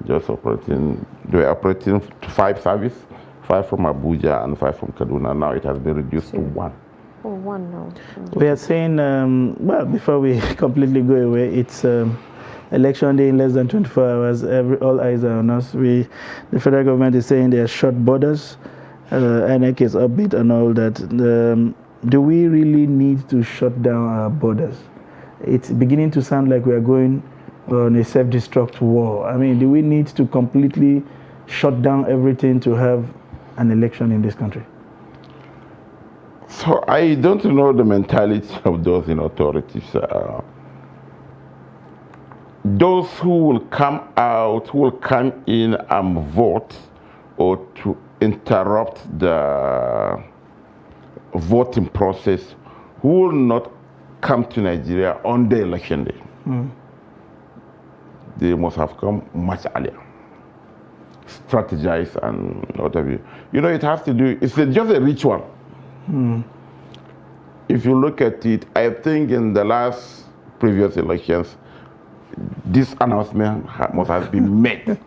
just operating. They were operating 5 services, 5 from Abuja and 5 from Kaduna. Now it has been reduced to 1. Oh, 1 now. We are saying, well, before we completely go away, it's election day in less than 24 hours. All eyes are on us. The federal government is saying they are short borders. INEC is upbeat and all that. Do we really need to shut down our borders? It's beginning to sound like we are going on a self-destruct war. I mean, do we need to completely shut down everything to have an election in this country? So I don't know the mentality of those in authorities. Those who will come out, who will come in and vote, or to interrupt the voting process, who will not come to Nigeria on the election day. They must have come much earlier, strategize and whatever. You know, it has to do, it's just a ritual. If you look at it, I think in the last previous elections, this announcement must have been made.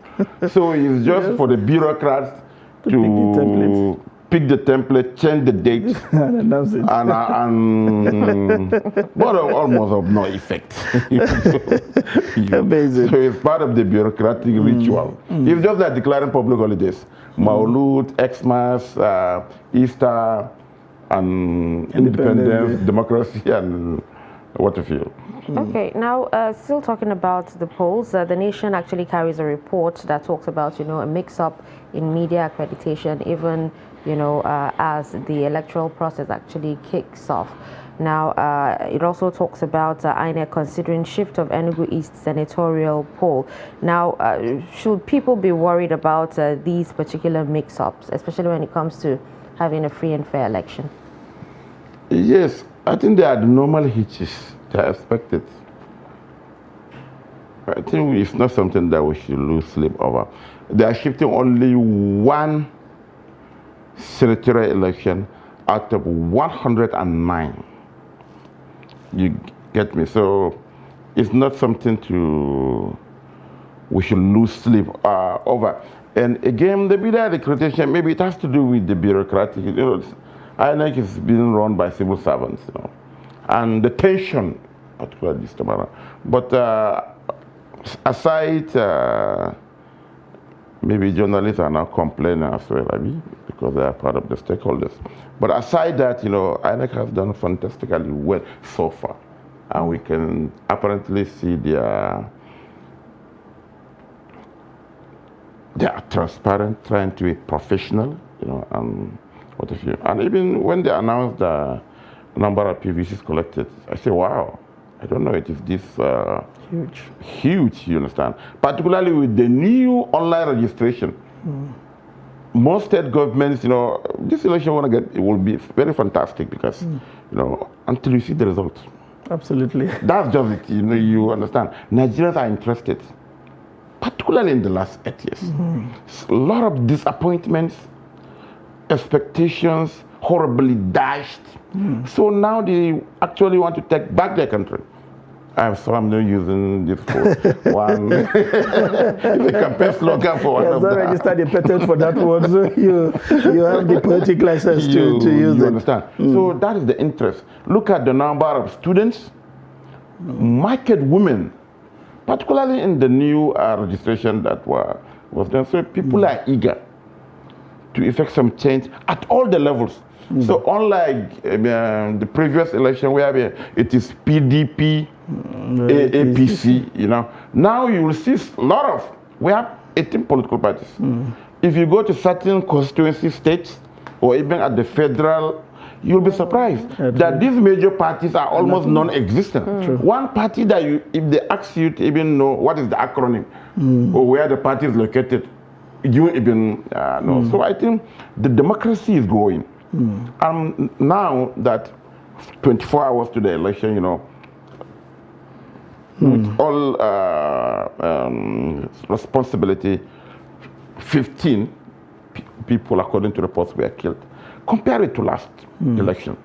So it's just for the bureaucrats to pick the template, change the date, and announce it. But almost of no effect. Amazing. So it's part of the bureaucratic ritual. It's just like declaring public holidays. Maulud, Xmas, Easter, and independence, democracy, and what have you. Okay, now still talking about the polls, the Nation actually carries a report that talks about, you know, a mix-up in media accreditation, even, you know, as the electoral process actually kicks off. Now, it also talks about INEC considering shift of Enugu East senatorial poll. Now, should people be worried about these particular mix-ups, especially when it comes to having a free and fair election? Yes, I think there are the normal hitches They expect it. I think it's not something that we should lose sleep over. They are shifting only one senatorial election out of 109. You get me? So it's not something we should lose sleep over. And again, the media accreditation, maybe it has to do with the bureaucratic, INEC is being run by civil servants, and the tension, particularly this time around. But aside, maybe journalists are now complaining as well, because they are part of the stakeholders. But aside that, INEC has done fantastically well so far. And we can apparently see they are transparent, trying to be professional, and what have you. And even when they announced the number of PVCs collected, I say, wow, I don't know, it is this huge, you understand? Particularly with the new online registration. Most state governments, this election it will be very fantastic because, until you see the results. Absolutely. That's just it, you understand. Nigerians are interested, particularly in the last 8 years. A lot of disappointments, expectations, horribly dashed. So now they actually want to take back their country. So I'm not using this for one. It's a campaign slogan for one of them. You registered a patent for that one, so you have the poetic license to use it. You understand? So that is the interest. Look at the number of students, market women, particularly in the new registration that was done. So people are eager to effect some change at all the levels. So unlike the previous election where it is PDP, APC, now you will see a lot of, we have 18 political parties. If you go to certain constituency states or even at the federal, you'll be surprised that these major parties are almost non-existent. One party that if they ask you to even know what is the acronym or where the party is located, you even know. So I think the democracy is growing. And now that 24 hours to the election, with all responsibility, 15 people, according to reports, were killed. Compare it to last election.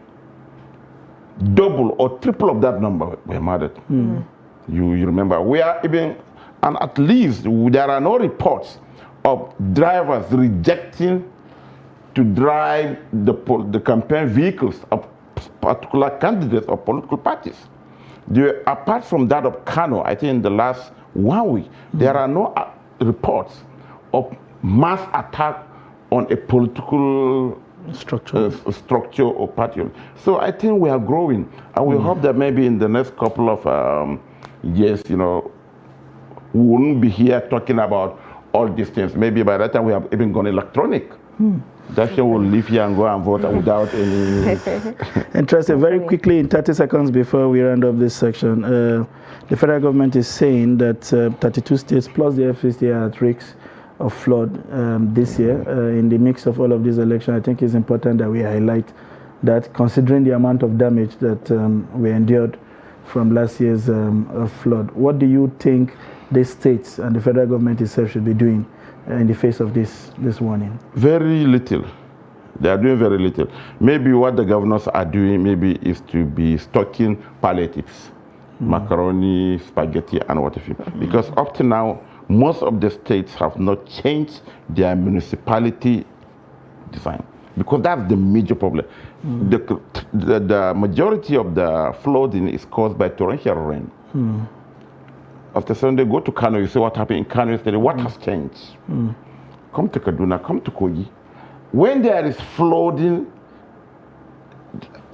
Double or triple of that number were murdered. You remember, we are even, and at least there are no reports of drivers rejecting to drive the campaign vehicles of particular candidates or political parties. Apart from that of Kano, I think in the last 1 week, there are no reports of mass attack on a political structure or party. So I think we are growing, and we hope that maybe in the next couple of years, we won't be here talking about all these things. Maybe by that time we have even gone electronic. That will leave here and go and vote without any... Interesting. Very quickly, in 30 seconds before we round up this section, the federal government is saying that 32 states plus the FCT are at risk of flood this year. In the mix of all of these elections, I think it's important that we highlight that, considering the amount of damage that we endured from last year's flood. What do you think the states and the federal government itself should be doing in the face of this warning? Very little. They are doing very little. Maybe what the governors are doing maybe is to be stocking palliatives, macaroni, spaghetti, and what have you. Because up to now, most of the states have not changed their municipality design. Because that's the major problem. The majority of the flooding is caused by torrential rain. After Sunday, go to Kano, you see what happened in Kano yesterday. What has changed? Come to Kaduna, come to Kogi. When there is flooding,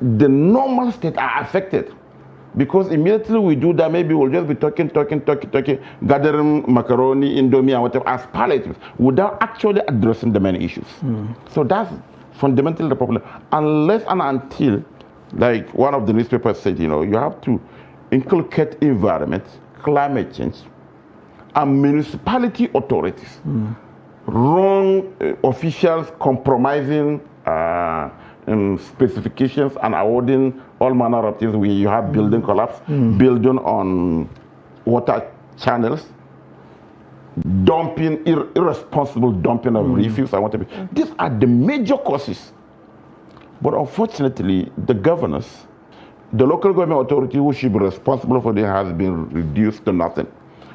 the normal states are affected. Because immediately we do that, maybe we'll just be talking, gathering macaroni, indomie, and whatever as palliatives, without actually addressing the main issues. So that's fundamentally the problem. Unless and until, like one of the newspapers said, you have to inculcate environment, climate change, and municipality authorities, wrong officials compromising specifications and awarding all manner of things. You have building collapse, building on water channels, dumping, irresponsible dumping of refuse. These are the major causes. But unfortunately, the governors, the local government authority who should be responsible for this has been reduced to nothing.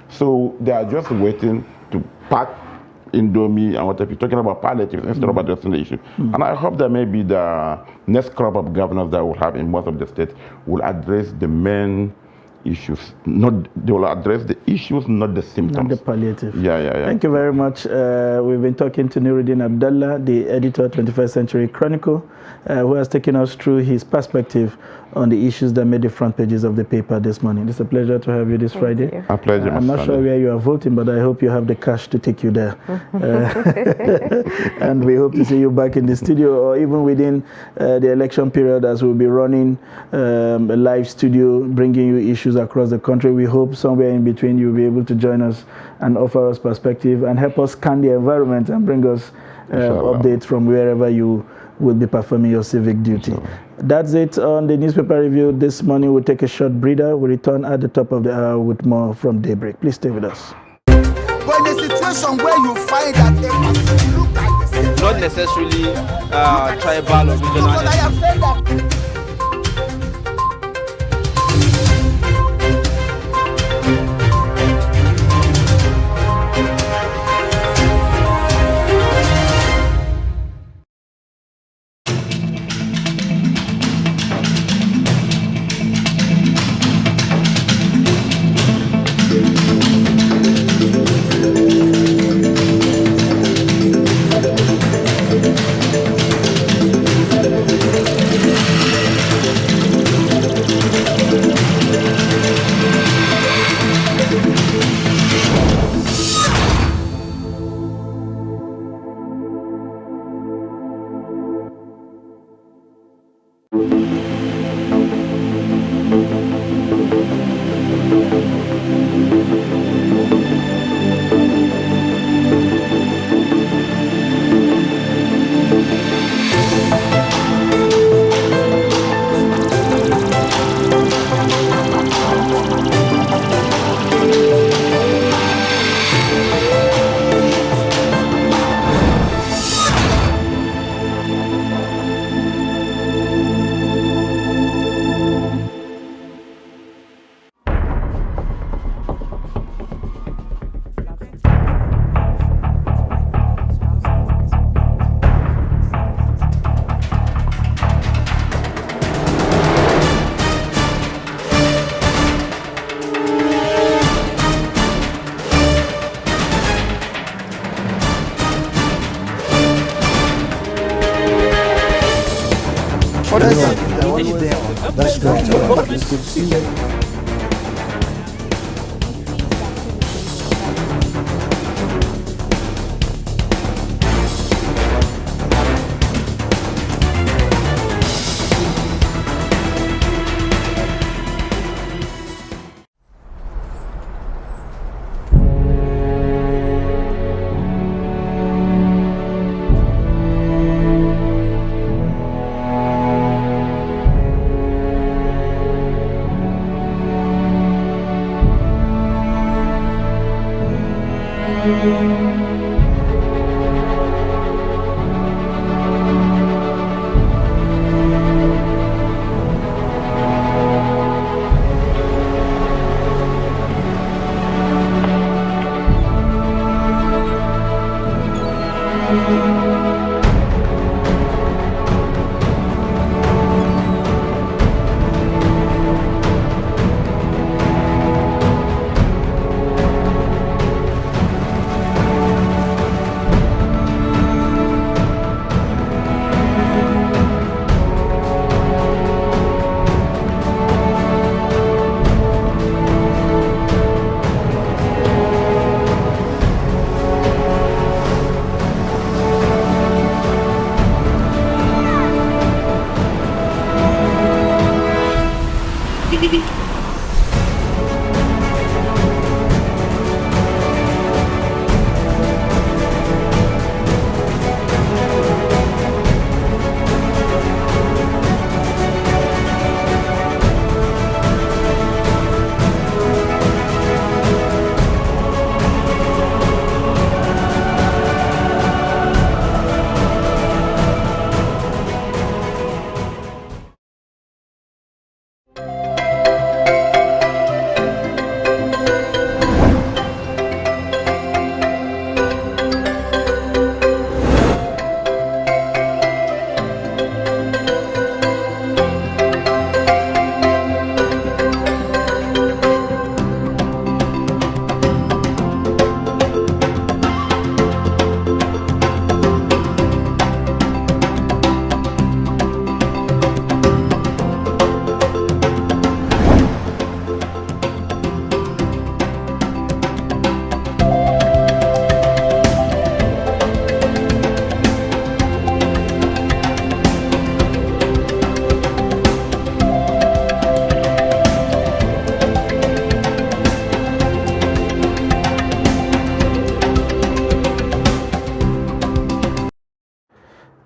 So they are just waiting to pack Indomie and whatever, talking about palliatives instead of addressing the issue. And I hope that maybe the next crop of governors that we'll have in most of the states will address the main issues. They will address the issues, not the symptoms. Not the palliative. Yeah. Thank you very much. We've been talking to Nuruddin Abdallah, the editor, 21st Century Chronicle, who has taken us through his perspective on the issues that made the front pages of the paper this morning. It's a pleasure to have you this Friday. A pleasure. I'm not sure where you are voting, but I hope you have the cash to take you there. And we hope to see you back in the studio, or even within the election period, as we'll be running a live studio, bringing you issues across the country. We hope somewhere in between you'll be able to join us and offer us perspective and help us scan the environment and bring us updates from wherever you will be performing your civic duty. That's it on the newspaper review this morning. We'll take a short breather. We'll return at the top of the hour with more from Daybreak. Please stay with us. But in a situation where you find that they look like the same, not necessarily tribal or regional. because I have said that. That's great. It's good to see you.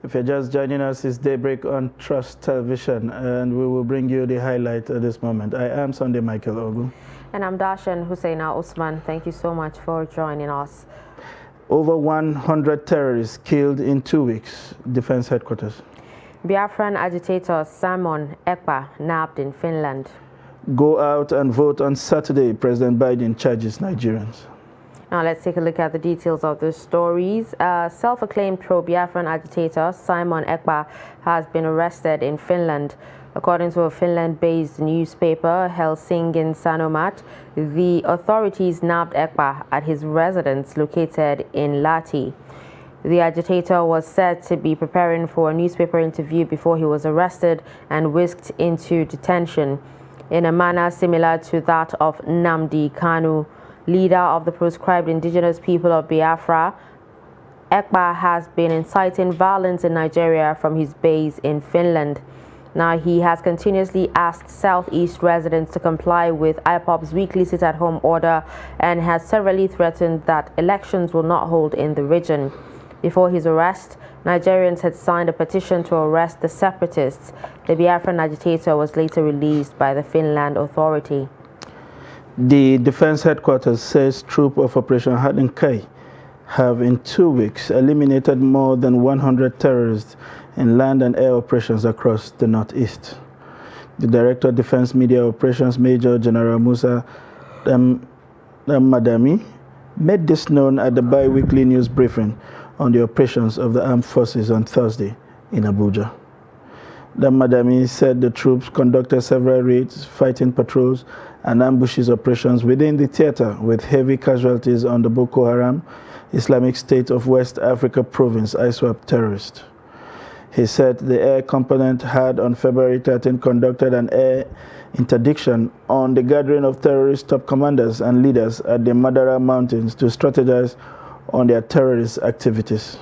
If you're just joining us, it's Daybreak on Trust Television, and we will bring you the highlight at this moment. I am Sunday Michael Ogu. And I'm Darshan Husseina Usman. Thank you so much for joining us. Over 100 terrorists killed in 2 weeks, Defense Headquarters. Biafran agitator Simon Ekpa nabbed in Finland. Go out and vote on Saturday, President Biden charges Nigerians. Now let's take a look at the details of the stories. Self-acclaimed pro-Biafran agitator Simon Ekpa has been arrested in Finland. According to a Finland-based newspaper, Helsingin Sanomat, the authorities nabbed Ekpa at his residence located in Lahti. The agitator was said to be preparing for a newspaper interview before he was arrested and whisked into detention. In a manner similar to that of Nnamdi Kanu, leader of the proscribed indigenous people of Biafra, Ekpa has been inciting violence in Nigeria from his base in Finland. Now, he has continuously asked Southeast residents to comply with IPOB's weekly sit-at-home order and has severally threatened that elections will not hold in the region. Before his arrest, Nigerians had signed a petition to arrest the separatists. The Biafran agitator was later released by the Finland authority. The Defense Headquarters says troops of Operation Haɗin Kai have in 2 weeks eliminated more than 100 terrorists in land and air operations across the Northeast. The Director of Defense Media Operations, Major General Musa Madami, made this known at the bi-weekly news briefing on the operations of the armed forces on Thursday in Abuja. Madami said the troops conducted several raids, fighting patrols, and ambushes operations within the theater with heavy casualties on the Boko Haram, Islamic State of West Africa Province, ISWAP terrorists. He said the air component had on February 13 conducted an air interdiction on the gathering of terrorist top commanders and leaders at the Madara Mountains to strategize on their terrorist activities.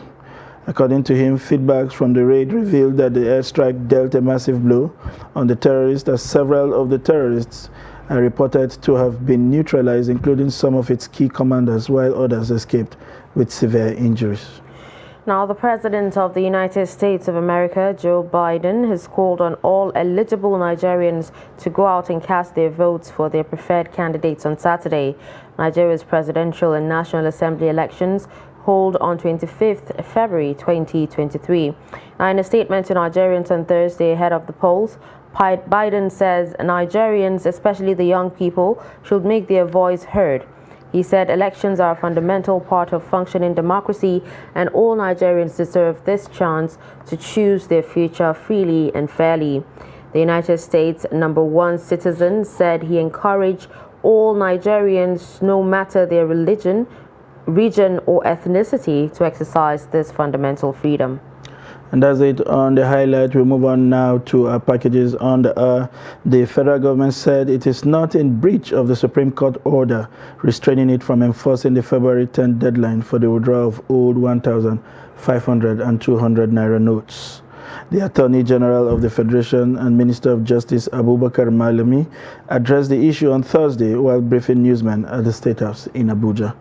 According to him, feedbacks from the raid revealed that the airstrike dealt a massive blow on the terrorists, as several of the terrorists are reported to have been neutralized, including some of its key commanders, while others escaped with severe injuries. Now, the President of the United States of America, Joe Biden, has called on all eligible Nigerians to go out and cast their votes for their preferred candidates on Saturday. Nigeria's presidential and National Assembly elections hold on 25th February 2023. Now, in a statement to Nigerians on Thursday ahead of the polls, Biden says Nigerians, especially the young people, should make their voice heard. He said elections are a fundamental part of functioning democracy and all Nigerians deserve this chance to choose their future freely and fairly. The United States' #1 citizen said he encouraged all Nigerians, no matter their religion, region or ethnicity, to exercise this fundamental freedom. And that's it on the highlight. We move on now to our packages on the air. The federal government said it is not in breach of the Supreme Court order restraining it from enforcing the February 10th deadline for the withdrawal of old 1,500 and 200 naira notes. The Attorney General of the Federation and Minister of Justice Abubakar Malami addressed the issue on Thursday while briefing newsmen at the State House in Abuja.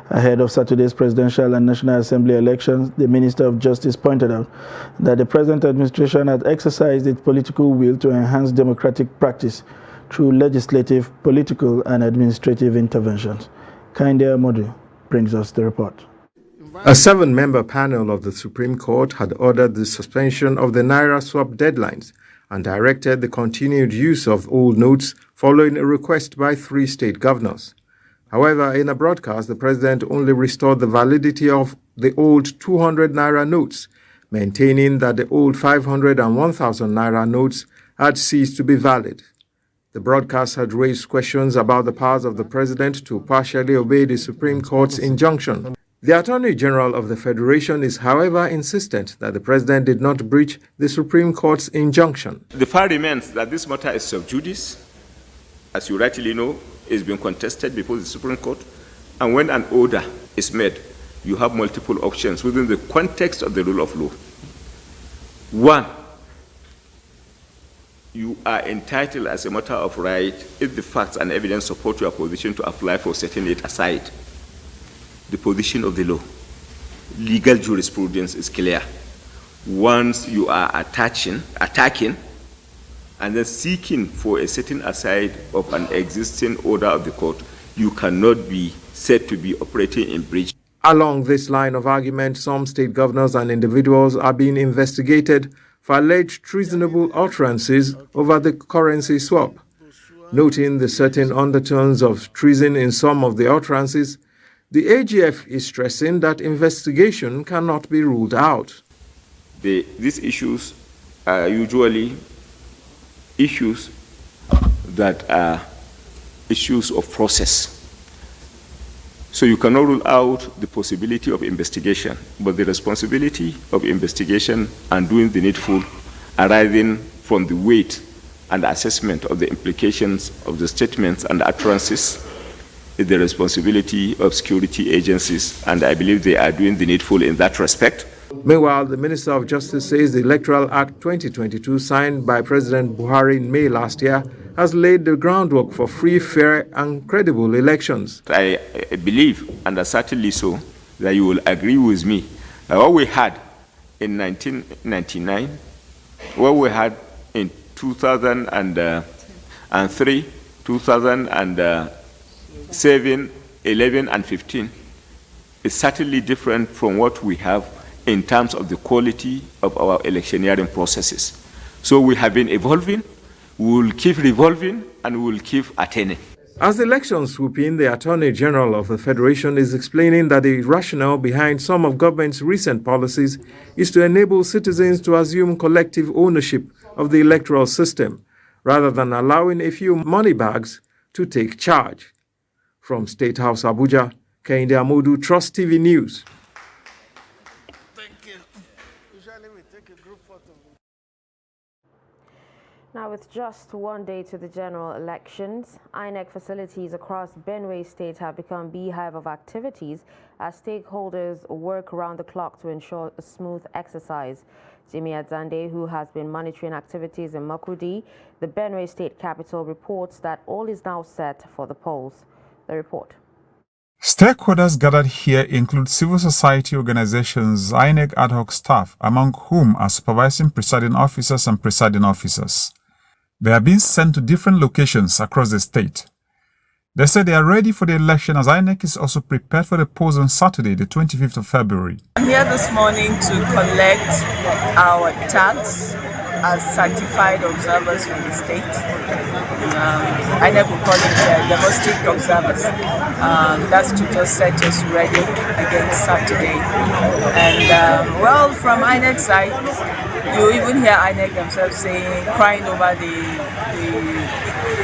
Ahead of Saturday's presidential and National Assembly elections, the Minister of Justice pointed out that the present administration had exercised its political will to enhance democratic practice through legislative, political, and administrative interventions. Kinde Amodu brings us the report. A 7-member panel of the Supreme Court had ordered the suspension of the Naira swap deadlines and directed the continued use of old notes following a request by 3 state governors. However, in a broadcast, the president only restored the validity of the old 200 naira notes, maintaining that the old 500 and 1,000 naira notes had ceased to be valid. The broadcast had raised questions about the powers of the president to partially obey the Supreme Court's injunction. The Attorney General of the Federation is, however, insistent that the president did not breach the Supreme Court's injunction. The fact remains that this matter is sub judice, as you rightly know. Is being contested before the Supreme Court, and when an order is made, you have multiple options within the context of the rule of law. 1, you are entitled as a matter of right, if the facts and evidence support your position, to apply for setting it aside. The position of the law, legal jurisprudence is clear. once you are attacking, and then seeking for a setting aside of an existing order of the court, you cannot be said to be operating in breach. Along this line of argument, some state governors and individuals are being investigated for alleged treasonable utterances over the currency swap. Noting the certain undertones of treason in some of the utterances, the AGF is stressing that investigation cannot be ruled out. These issues are usually issues that are issues of process. So you cannot rule out the possibility of investigation, but the responsibility of investigation and doing the needful arising from the weight and assessment of the implications of the statements and utterances is the responsibility of security agencies, and I believe they are doing the needful in that respect. Meanwhile, the Minister of Justice says the Electoral Act 2022, signed by President Buhari in May last year, has laid the groundwork for free, fair, and credible elections. I believe, and certainly so, that you will agree with me that what we had in 1999, what we had in 2003, 2007, 11, and 15 is certainly different from what we have in terms of the quality of our electioneering processes. So we have been evolving, we will keep revolving, and we will keep attaining. As the elections swoop in, the Attorney General of the Federation is explaining that the rationale behind some of government's recent policies is to enable citizens to assume collective ownership of the electoral system, rather than allowing a few money bags to take charge. From State House Abuja, Kehinde Amodu, Trust TV News. Now, with just one day to the general elections, INEC facilities across Benue State have become beehive of activities as stakeholders work around the clock to ensure a smooth exercise. Jimmy Adzande, who has been monitoring activities in Makurdi, the Benue State capital, reports that all is now set for the polls. The report. Stakeholders gathered here include civil society organizations, INEC ad hoc staff, among whom are supervising presiding officers and presiding officers. They are being sent to different locations across the state. They say they are ready for the election as INEC is also prepared for the polls on Saturday, the 25th of February. I'm here this morning to collect our tags as certified observers from the state. INEC will call it domestic observers. That's to just set us ready against Saturday. And well, from INEC's side, you even hear INEC themselves saying, crying over the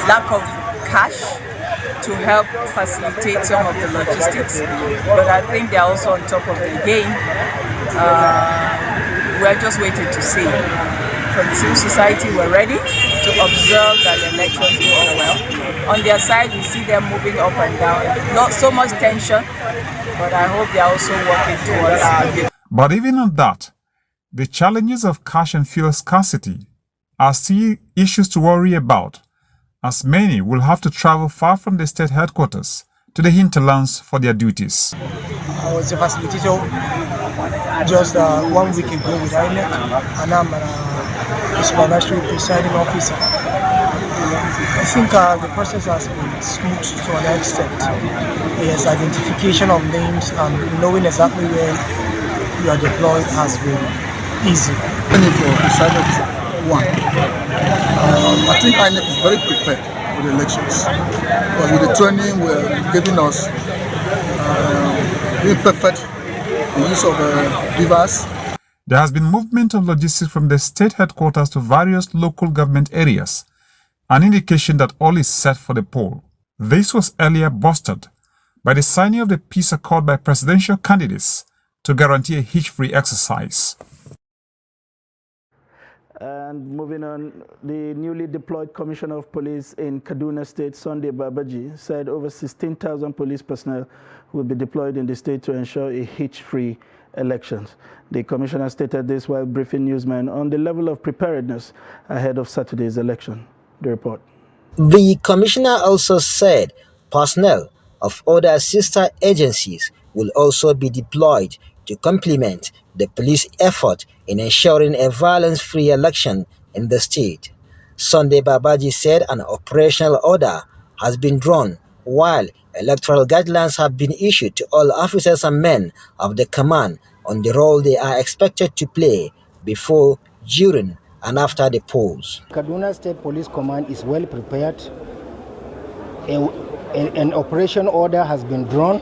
lack of cash to help facilitate some of the logistics. But I think they're also on top of the game. We're just waiting to see. From the civil society, we're ready to observe that the elections go on well. On their side, we see them moving up and down. Not so much tension, but I hope they're also working towards it. But even on that, the challenges of cash and fuel scarcity are still issues to worry about, as many will have to travel far from the state headquarters to the hinterlands for their duties. I was a facilitator just 1 week ago with INEC, and I'm a supervisory presiding officer. I think the process has been smooth to an extent. Yes, identification of names and knowing exactly where you are deployed has been easy. For presiding officer, one, I think INEC is very prepared for the elections. But with the training we're giving us, being perfect, the use of beavers. There has been movement of logistics from the state headquarters to various local government areas, an indication that all is set for the poll. This was earlier boosted by the signing of the peace accord by presidential candidates to guarantee a hitch-free exercise. And moving on, the newly deployed Commissioner of Police in Kaduna State, Sunday Babaji, said over 16,000 police personnel will be deployed in the state to ensure a hitch-free elections. The commissioner stated this while briefing newsmen on the level of preparedness ahead of Saturday's election. The report. The commissioner also said personnel of other sister agencies will also be deployed to complement the police effort in ensuring a violence-free election in the state. Sunday Babaji said an operational order has been drawn while electoral guidelines have been issued to all officers and men of the command on the role they are expected to play before, during, and after the polls. Kaduna State Police Command is well prepared. An operation order has been drawn,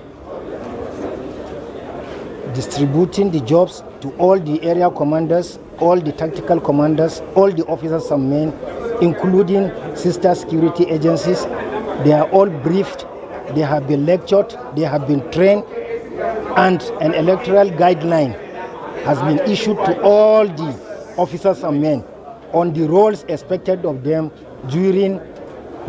distributing the jobs to all the area commanders, all the tactical commanders, all the officers and men, including sister security agencies. They are all briefed, they have been lectured, they have been trained, and an electoral guideline has been issued to all the officers and men on the roles expected of them during,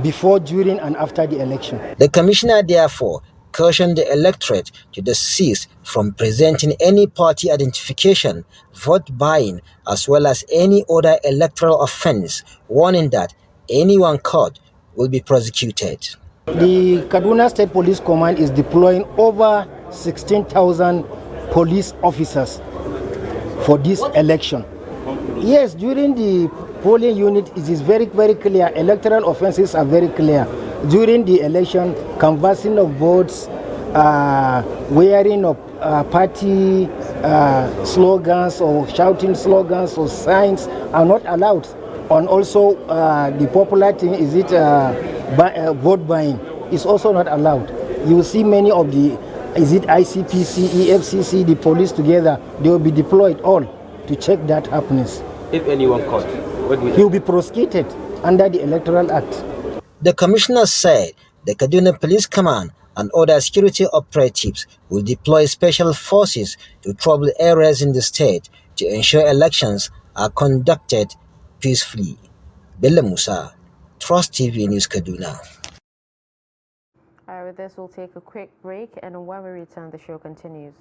before, during, and after the election. The commissioner therefore cautioned the electorate to desist from presenting any party identification, vote buying, as well as any other electoral offense, warning that anyone caught will be prosecuted. The Kaduna State Police Command is deploying over 16,000 police officers for this election. Yes, during the polling unit, it is very, very clear. Electoral offenses are very clear. During the election, canvassing of votes, wearing of party slogans or shouting slogans or signs are not allowed. And also, the popular thing is vote buying is also not allowed. You will see many of the, ICPC, EFCC, the police together, they will be deployed all to check that happiness. If anyone caught, what will he will be prosecuted under the Electoral Act. The commissioner said the Kaduna Police Command and other security operatives will deploy special forces to trouble areas in the state to ensure elections are conducted peacefully. Bello Musa, Trust TV News, Kaduna. All right, with this, we'll take a quick break, and when we return, the show continues.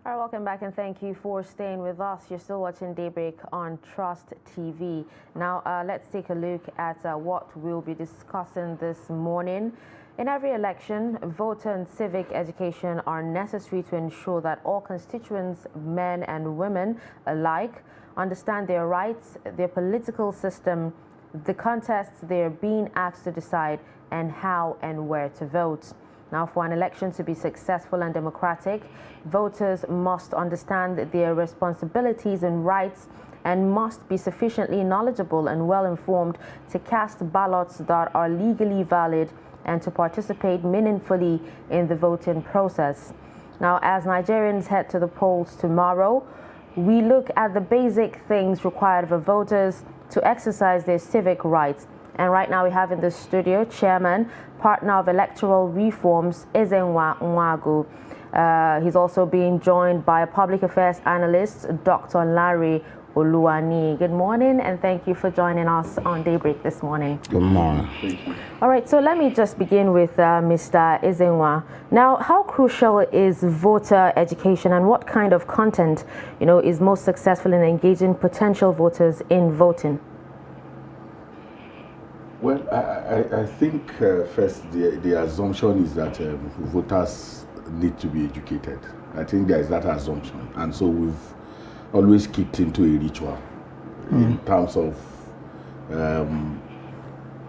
All right, welcome back, and thank you for staying with us. You're still watching Daybreak on Trust TV. Now, let's take a look at what we'll be discussing this morning. In every election, voter and civic education are necessary to ensure that all constituents, men and women alike, understand their rights, their political system, the contests they are being asked to decide, and how and where to vote. Now, for an election to be successful and democratic, voters must understand their responsibilities and rights and must be sufficiently knowledgeable and well-informed to cast ballots that are legally valid and to participate meaningfully in the voting process. Now, as Nigerians head to the polls tomorrow, we look at the basic things required for voters to exercise their civic rights. And right now we have in the studio Chairman, Partner of Electoral Reforms, Ezenwa Nwagu. He's also being joined by Public Affairs Analyst, Dr. Larry Oluwani. Good morning, and thank you for joining us on Daybreak this morning. Good morning. All right, so let me just begin with Mr. Ezenwa. Now, how crucial is voter education, and what kind of content, is most successful in engaging potential voters in voting? Well, I think first the assumption is that voters need to be educated. I think there is that assumption, and so we've always kicked into a ritual in terms of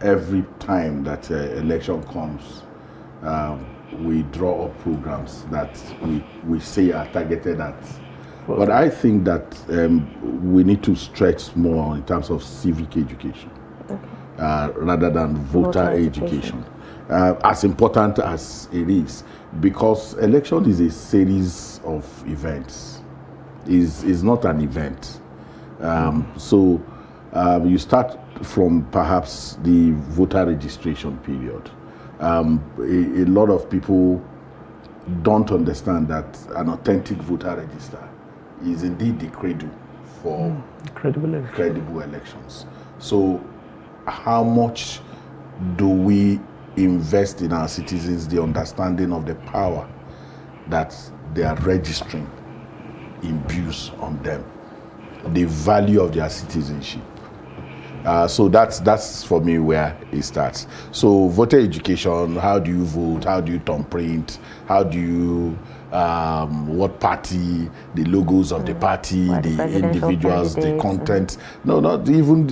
every time that election comes, we draw up programs that we say are targeted at. But I think that we need to stretch more in terms of civic education rather than voter education. As important as it is, because election is a series of events. Is not an event. So you start from perhaps the voter registration period. A lot of people don't understand that an authentic voter register is indeed the cradle for credible elections. So how much do we invest in our citizens the understanding of the power that they are registering imbues on them, the value of their citizenship? So that's for me where it starts. So voter education, how do you vote, how do you thumbprint, how do you what party, the logos of the party, the individuals, the content. No, not even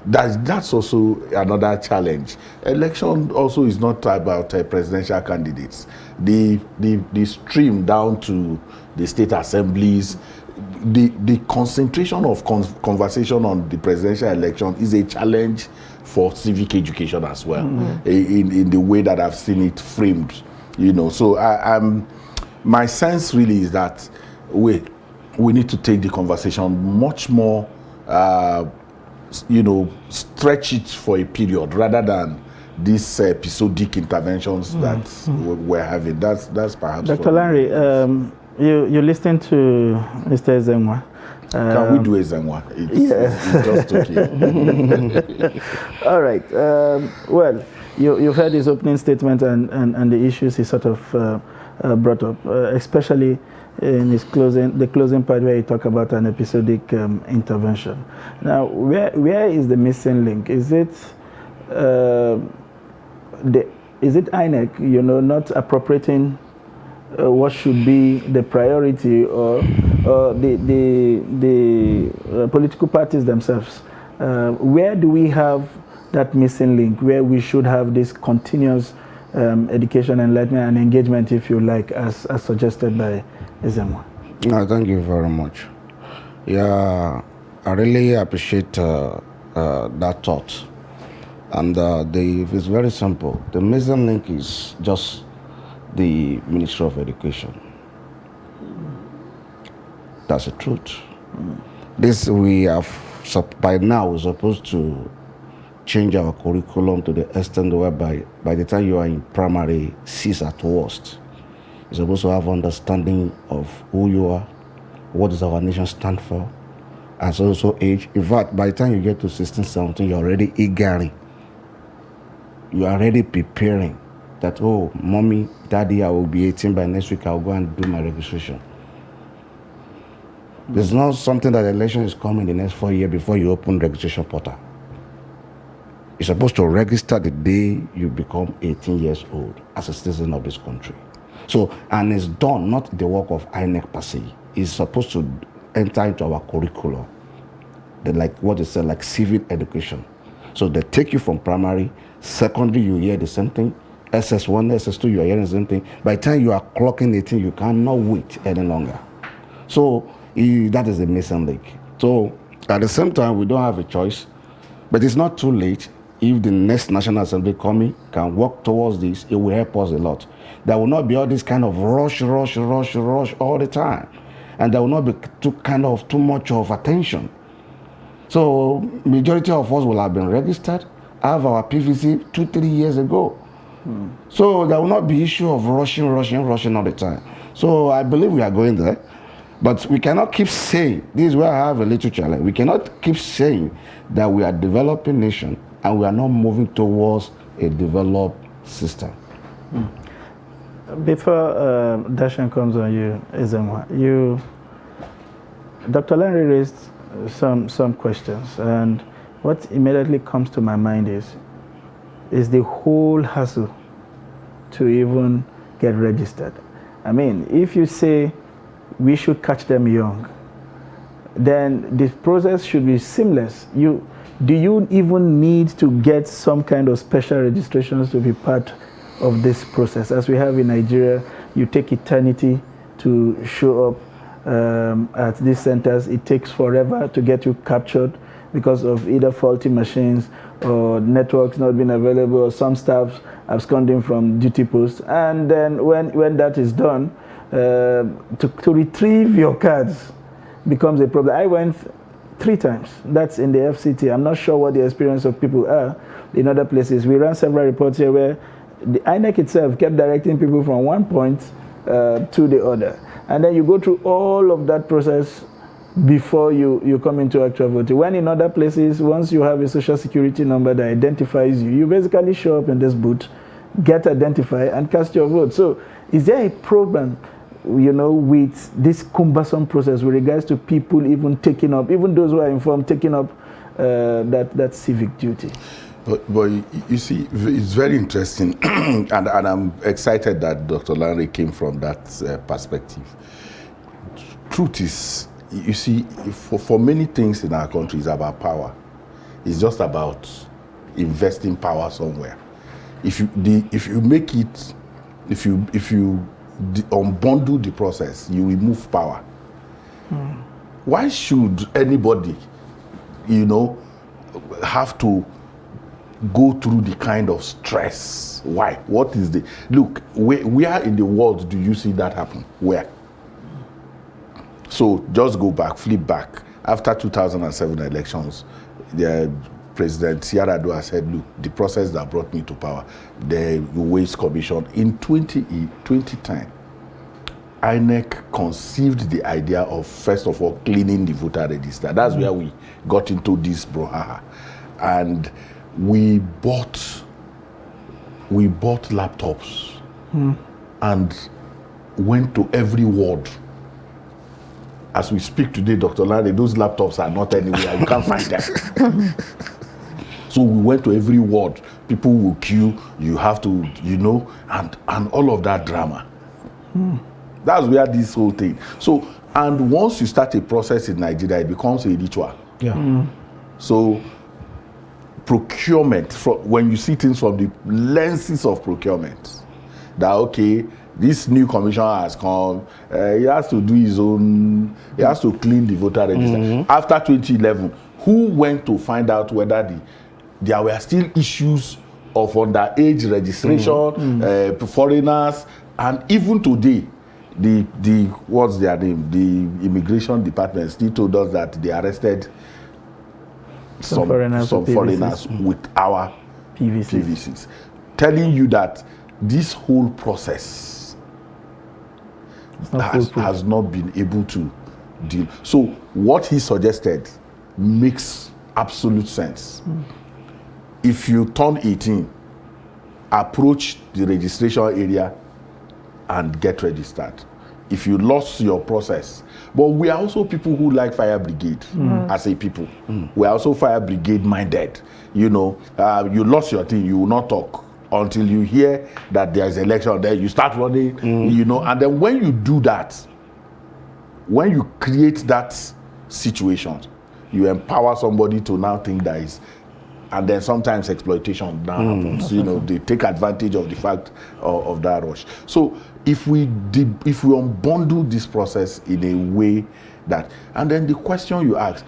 that's also another challenge. Election also is not about presidential candidates. The stream down to the state assemblies, the concentration of conversation on the presidential election is a challenge for civic education as well, in the way that I've seen it framed. So my sense really is that we need to take the conversation much more, stretch it for a period rather than these episodic interventions that we're having. That's perhaps. Dr. Larry, you listened to Mr. Ezenwa. Can we do Ezenwa? It's just okay. All right. Well, you've heard his opening statement and the issues he sort of brought up, especially in his the closing part where he talked about an episodic intervention. Now, where is the missing link? Is it INEC, not appropriating what should be the priority, or the political parties themselves? Where do we have that missing link, where we should have this continuous education, enlightenment, and engagement, if you like, as suggested by Ezenwa? No, thank you very much. Yeah, I really appreciate that thought. And it's very simple. The missing link is just the Ministry of Education. That's the truth. This we have, by now, we're supposed to change our curriculum to the extent whereby by the time you are in primary 6 at worst, you're supposed to have understanding of who you are, what does our nation stand for, and also age. In fact, by the time you get to 16, 17, you're already eager. You are already preparing that, oh, mommy, daddy, I will be 18 by next week, I'll go and do my registration. There's not something that election is coming the next 4 years before you open registration portal. You're supposed to register the day you become 18 years old as a citizen of this country. So, and it's done, not the work of INEC per se. It's supposed to enter into our curriculum. Like what they say, like civil education. So they take you from primary, secondary, you hear the same thing. SS1, SS2, you are hearing the same thing. By the time you are clocking 18, you cannot wait any longer. So that is the missing link. So at the same time, we don't have a choice, but it's not too late. If the next National Assembly coming can work towards this, it will help us a lot. There will not be all this kind of rush all the time. And there will not be too much of attention. So majority of us will have been registered, have our PVC 2-3 years ago. So there will not be issue of rushing all the time. So I believe we are going there. But we cannot keep saying, this is where I have a little challenge, we cannot keep saying that we are a developing nation and we are not moving towards a developed system. Before Dashan comes on you, Ezenwa, Dr. Lanre raised some questions, and what immediately comes to my mind is the whole hassle to even get registered. I mean, if you say we should catch them young, then the process should be seamless. Do you even need to get some kind of special registrations to be part of this process? As we have in Nigeria, you take eternity to show up at these centers. It takes forever to get you captured because of either faulty machines or networks not being available, or some staff absconding from duty posts. And then when that is done, to retrieve your cards becomes a problem. I went 3 times. That's in the FCT. I'm not sure what the experience of people are in other places. We ran several reports here where the INEC itself kept directing people from one point to the other. And then you go through all of that process before you come into actual voting. When in other places, once you have a social security number that identifies you, you basically show up in this booth, get identified, and cast your vote. So is there a problem, with this cumbersome process with regards to people even taking up, even those who are informed, taking up that civic duty? But you see, it's very interesting, and I'm excited that Dr. Lanre came from that perspective. Truth is, you see, for many things in our country, it's about power. It's just about investing power somewhere. If you unbundle the process, you remove power. Why should anybody, have to go through the kind of stress? Why? What is look, where in the world do you see that happen? Where? So just go back, flip back. After 2007 elections, the President Yar'Adua said, look, the process that brought me to power, the Waste Commission, in 2010, INEC conceived the idea of, first of all, cleaning the voter register. That's where we got into this brouhaha. And we bought laptops and went to every ward. As we speak today, Dr. Lanre, those laptops are not anywhere. You can't find them. So we went to every ward. People will queue. You have to, and all of that drama. That's where this whole thing. So, and once you start a process in Nigeria, it becomes a ritual. Yeah. So procurement, when you see things from the lenses of procurement, that okay, this new commissioner has come, he has to do his own, he has to clean the voter register. After 2011, who went to find out whether there were still issues of underage registration, foreigners, and even today, what's their name? The immigration department still told us that they arrested some foreigners with our PVCs, telling you that this whole process has not been able to deal. So what he suggested makes absolute sense. If you turn 18, approach the registration area and get registered. if you lost your process. But we are also people who like fire brigade as a people. We are also fire brigade minded. You know, you lost your thing, you will not talk until you hear that there is election. Then you start running, you know, and then when you do that, when you create that situation, you empower somebody to now think that is, and then sometimes exploitation now happens. You know, they take advantage of the fact of that rush. So if we unbundle this process in a way that, and then the question you ask,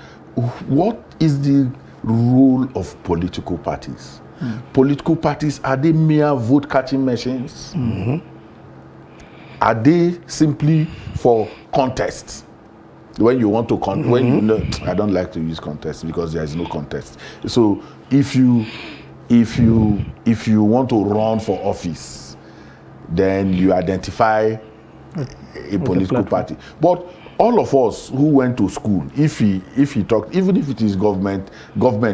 what is the role of political parties? Political parties, are they mere vote catching machines? Are they simply for contests? When you want to when you know, I don't like to use contest because there is no contest. So if you want to run for office, then you identify a political party. But all of us who went to school, if he talked, even if it is government,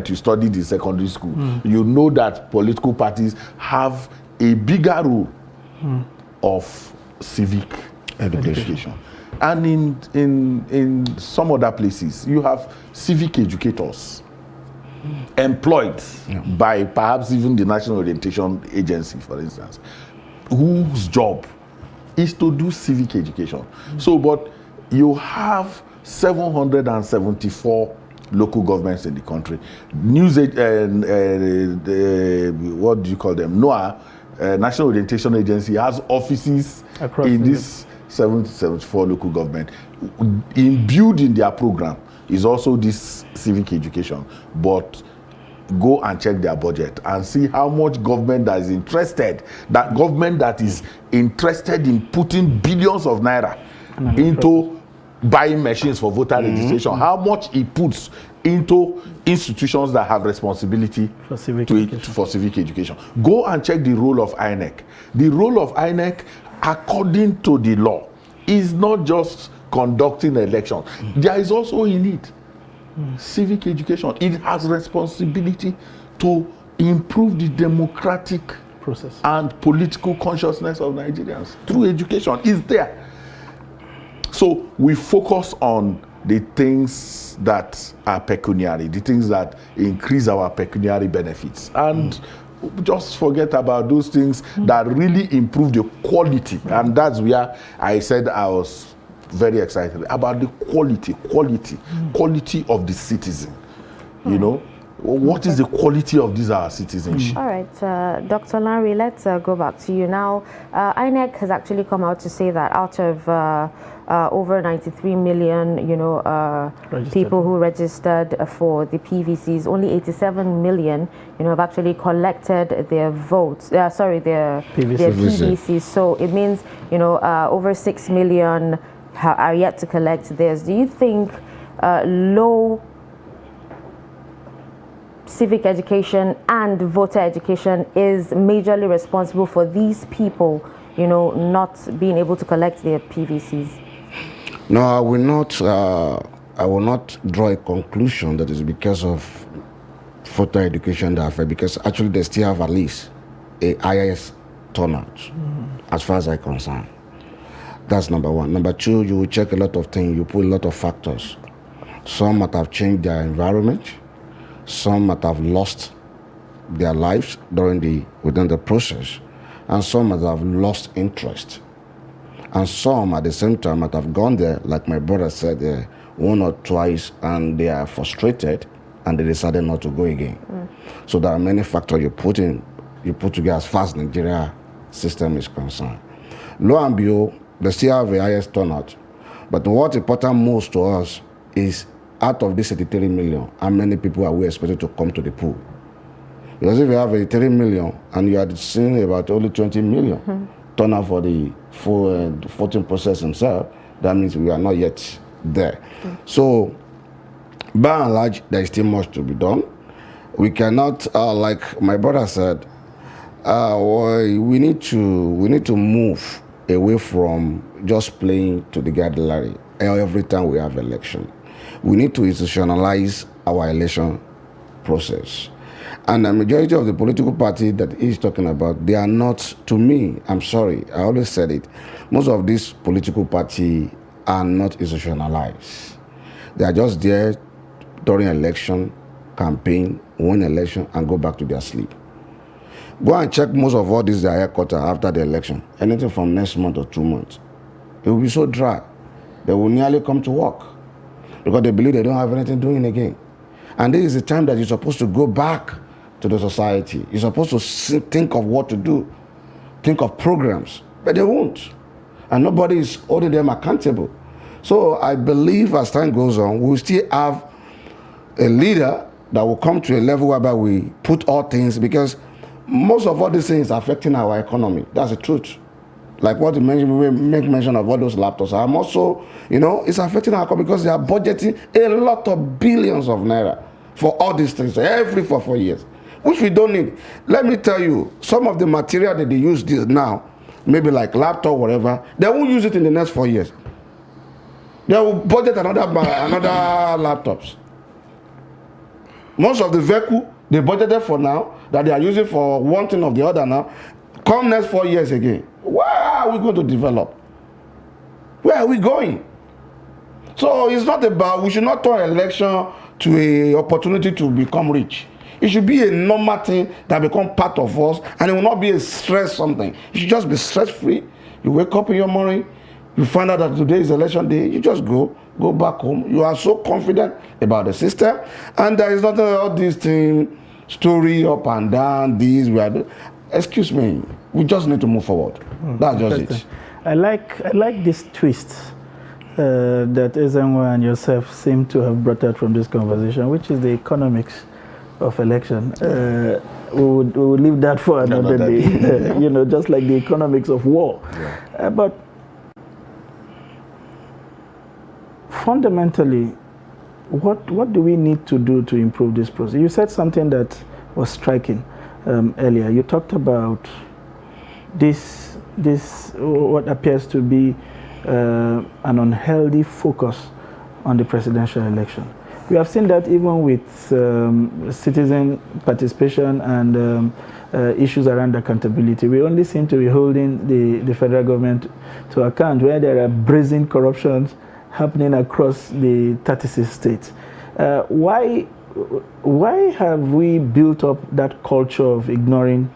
you studied in secondary school, you know that political parties have a bigger role of civic education. And in some other places, you have civic educators employed by perhaps even the National Orientation Agency, for instance, whose job is to do civic education. So, but you have 774 local governments in the country. What do you call them? NOAA, National Orientation Agency, has offices across in this 74 local government. Imbued in their program is also this civic education. But go and check their budget and see how much government that is interested, that government that is interested in putting billions of naira into buying machines for voter registration, how much it puts into institutions that have responsibility for civic education. Go and check the role of INEC. The role of INEC, according to the law, is not just conducting elections. There is also in it civic education. It has responsibility to improve the democratic process and political consciousness of Nigerians through education. Is there. So we focus on the things that are pecuniary, the things that increase our pecuniary benefits, and just forget about those things that really improve the quality. And that's where I said I was very excited about the quality of the citizen. You know, what is the quality of this our citizenship? All right, Dr. Larry, let's go back to you now. INEC has actually come out to say that out of over 93 million, people who registered for the PVCs, only 87 million, have actually collected their votes. Their PVCs. So it means, over 6 million are yet to collect theirs. Do you think low civic education and voter education is majorly responsible for these people, not being able to collect their PVCs? No, I will not draw a conclusion that is because of voter education because actually they still have at least a highest turnout as far as I'm concerned. That's number one. Number two, you will check a lot of things, you put a lot of factors. Some might have changed their environment. Some might have lost their lives within the process, and some might have lost interest. And some at the same time might have gone there, like my brother said, one or twice, and they are frustrated, and they decided not to go again. So there are many factors you put together as far as Nigeria system is concerned. Lo and behold, they still have the highest turnout. But what important most to us is, out of this 83 million, how many people are we expected to come to the pool? Because if you have 83 million and you are seeing about only 20 million turn out for the full voting process himself, that means we are not yet there. So, by and large, there is still much to be done. We cannot, like my brother said, we need to move away from just playing to the gallery every time we have election. We need to institutionalize our election process. And the majority of the political party that he's talking about, they are not, to me, I'm sorry, I always said it, most of these political parties are not institutionalized. They are just there during election, campaign, win election, and go back to their sleep. Go and check most of all these their headquarters after the election, anything from next month or 2 months. It will be so dry. They will nearly come to work because they believe they don't have anything doing again. And this is the time that you're supposed to go back to the society. You're supposed to think of what to do, think of programs, but they won't. And nobody is holding them accountable. So I believe as time goes on, we'll still have a leader that will come to a level whereby we put all things, because most of all these things are affecting our economy. That's the truth. Like what you mentioned, we make mention of all those laptops. I'm also, it's affecting our economy because they are budgeting a lot of billions of naira for all these things every 4 years, which we don't need. Let me tell you, some of the material that they use this now, maybe like laptop, whatever, they won't use it in the next 4 years. They will budget another laptops. Most of the vehicle they budgeted for now, that they are using for one thing or the other now, come next 4 years again. Where are we going to develop? Where are we going? So it's not about, we should not turn election to an opportunity to become rich. It should be a normal thing that become part of us, and it will not be a stress something. You should just be stress-free. You wake up in your morning, you find out that today is election day, you just go back home. You are so confident about the system, and there is nothing about this thing, story up and down, this, we are doing. Excuse me, we just need to move forward. That's just it. I like this twist that Ezenwa and yourself seem to have brought out from this conversation, which is the economics of election. We would leave that for another day. Just like the economics of war. Yeah. But fundamentally, what do we need to do to improve this process? You said something that was striking earlier. You talked about this what appears to be an unhealthy focus on the presidential election. We have seen that even with citizen participation and issues around accountability. We only seem to be holding the federal government to account where there are brazen corruptions happening across the 36 states. Why have we built up that culture of ignoring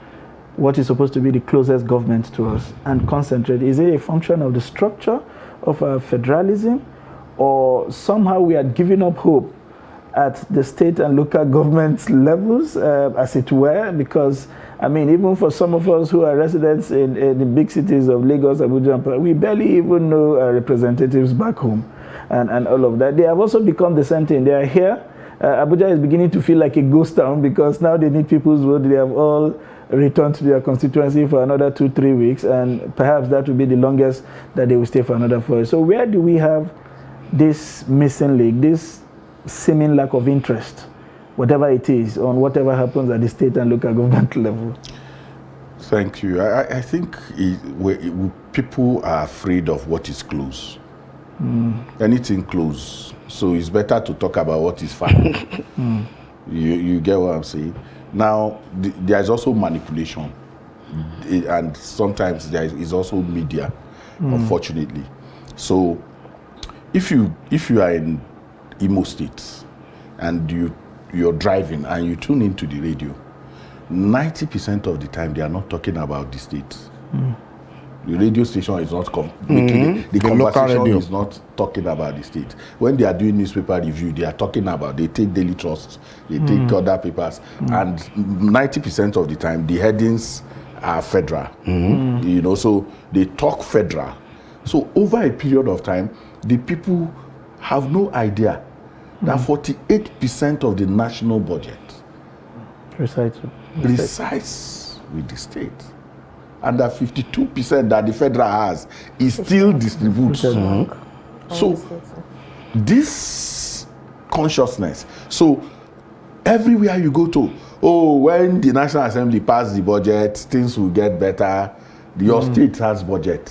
what is supposed to be the closest government to us and concentrate? Is it a function of the structure of our federalism, or somehow we are giving up hope at the state and local government levels, as it were? Because, even for some of us who are residents in the big cities of Lagos, Abuja, we barely even know our representatives back home and all of that. They have also become the same thing. They are here. Abuja is beginning to feel like a ghost town because now they need people's vote. They have all returned to their constituency for another 2-3 weeks, and perhaps that will be the longest that they will stay for another 4 years. So where do we have this missing link, this seeming lack of interest, whatever it is, on whatever happens at the state and local government level? Thank you. I think people are afraid of what is close. Anything close. So it's better to talk about what is far. You get what I'm saying? Now, there is also manipulation. And sometimes there is also media, unfortunately. So if you are in Imo State and you're driving and you tune into the radio, 90% of the time they are not talking about the state. The radio station is not making the conversation is not talking about the state. When they are doing newspaper review, they are talking about, they take Daily Trust, they take other papers, and 90% of the time the headings are federal. So they talk federal. So over a period of time, the people have no idea that 48% of the national budget resides with the state. And that 52% that the federal has is still distributed. So this consciousness. So everywhere you go to, when the National Assembly passes the budget, things will get better. Your state has budget.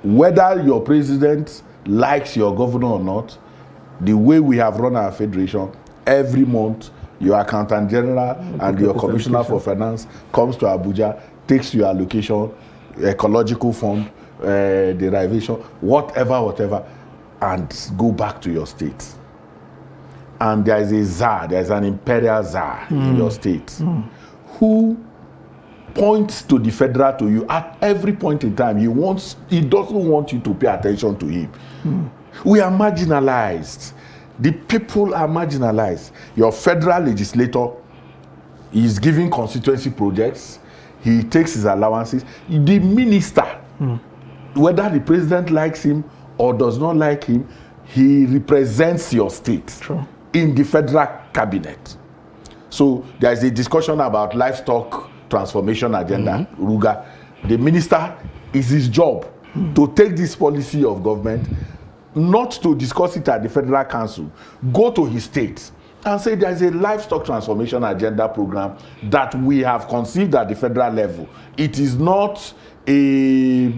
Whether your president likes your governor or not, the way we have run our federation, every month Your accountant general and your commissioner for finance comes to Abuja, takes your allocation, ecological fund, derivation, whatever, and go back to your state. And there is a czar, there is an imperial czar in your state who points to the federal to you at every point in time. He doesn't want you to pay attention to him. We are marginalized. The people are marginalized. Your federal legislator is giving constituency projects. He takes his allowances. The minister, whether the president likes him or does not like him, he represents your state in the federal cabinet. So there is a discussion about livestock transformation agenda, Ruga. The minister, is his job to take this policy of government, not to discuss it at the federal council, go to his state and say there is a livestock transformation agenda program that we have conceived at the federal level. It is not a,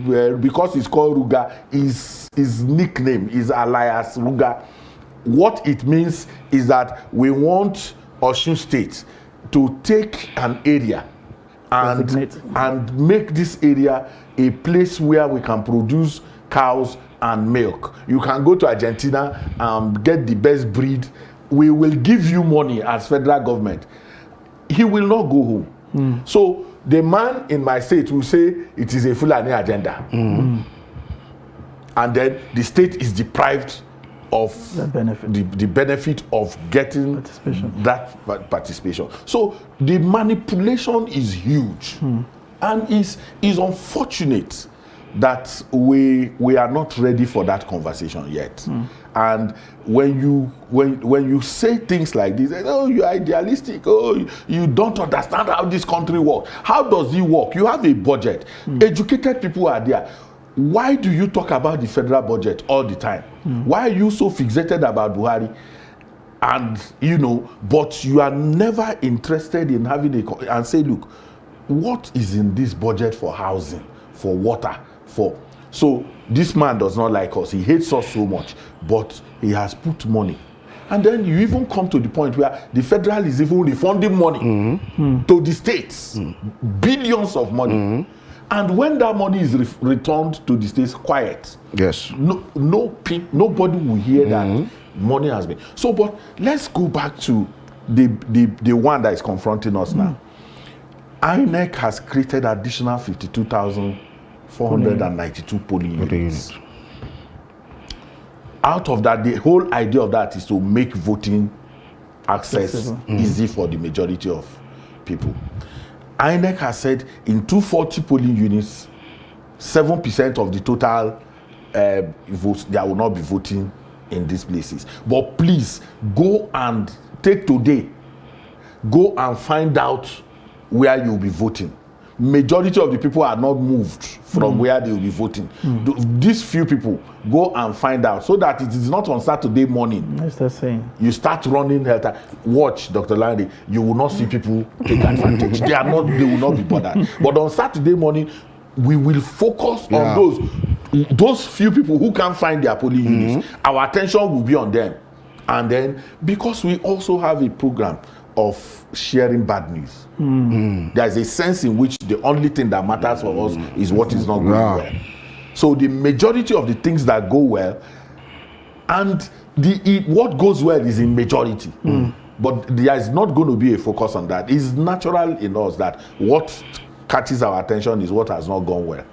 because it's called Ruga, his nickname is alias Ruga. What it means is that we want Osun State to take an area and make this area a place where we can produce cows and milk. You can go to Argentina and get the best breed. We will give you money as federal government. He will not go home. So the man in my state will say it is a Fulani agenda. And then the state is deprived of the benefit of getting that participation. So the manipulation is huge, and is unfortunate that we are not ready for that conversation yet. And when you say things like this, oh, you're idealistic, oh, you don't understand how this country works. How does it work? You have a budget. Educated people are there. Why do you talk about the federal budget all the time? Why are you so fixated about Buhari? And but you are never interested in having and say, look, what is in this budget for housing, for water, for... So this man does not like us. He hates us so much, but he has put money. And then you even come to the point where the federal is even refunding money to the states, billions of money. And when that money is returned to the states, quiet. Yes. Nobody will hear that money has been. So, but let's go back to the one that is confronting us now. INEC has created additional 52,492 polling units. Out of that, the whole idea of that is to make voting access easy for the majority of people. INEC has said in 240 polling units, 7% of the total votes, they will not be voting in these places. But please, go and take today, go and find out where you'll be voting. Majority of the people are not moved from where they will be voting. These few people, go and find out so that it is not on Saturday morning. That's the saying. You start running health. Watch, Dr. Landy, you will not see people take advantage. They will not be bothered. But on Saturday morning, we will focus on those few people who can't find their polling units. Our attention will be on them. And then, because we also have a program of sharing bad news. There's a sense in which the only thing that matters for us is what is not going well. So the majority of the things that go well, and what goes well is in majority. But there is not going to be a focus on that. It's natural in us that what catches our attention is what has not gone well.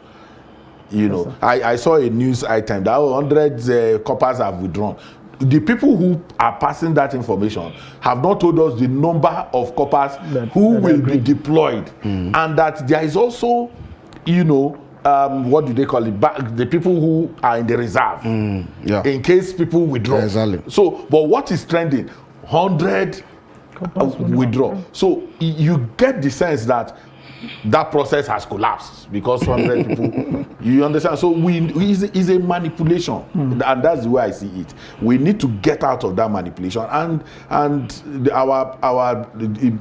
I saw a news item that 100 coppers have withdrawn. The people who are passing that information have not told us the number of coppers who will be deployed, and that there is also, what do they call it? The people who are in the reserve, in case people withdraw. So, but what is trending? 100 withdraw. So you get the sense that process has collapsed because 100 people. You understand? So it's a manipulation, and that's the way I see it. We need to get out of that manipulation, and our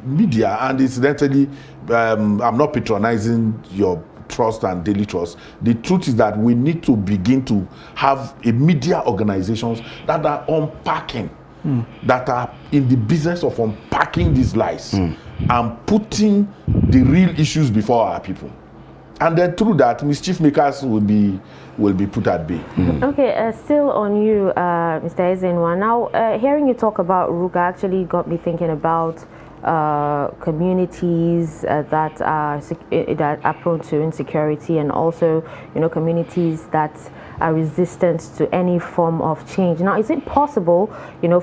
media, and incidentally, I'm not patronizing your trust and daily trust. The truth is that we need to begin to have a media organizations that are unpacking that are in the business of unpacking these lies and putting the real issues before our people. And then through that, mischief makers will be put at bay. Okay, still on you, Mr. Ezenwa. Now, hearing you talk about Ruga actually got me thinking about communities that are prone to insecurity, and also, communities that are resistant to any form of change. Now, is it possible,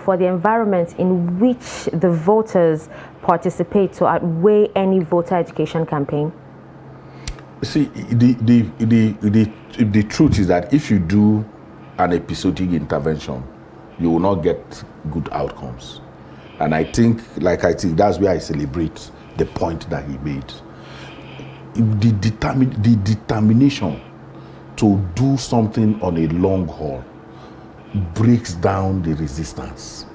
for the environment in which the voters participate to outweigh any voter education campaign? See, the truth is that if you do an episodic intervention, you will not get good outcomes. And I think that's where I celebrate the point that he made. The determination to do something on a long haul breaks down the resistance.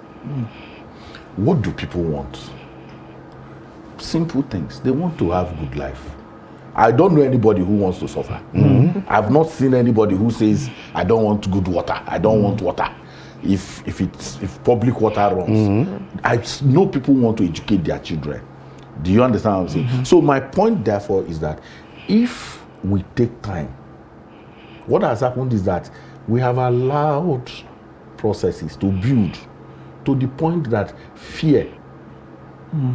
What do people want? Simple things. They want to have good life. I don't know anybody who wants to suffer. I've not seen anybody who says, I don't want good water. I don't want water. If public water runs. I know people want to educate their children. Do you understand what I'm saying? So my point, therefore, is that if we take time, what has happened is that we have allowed processes to build to the point that fear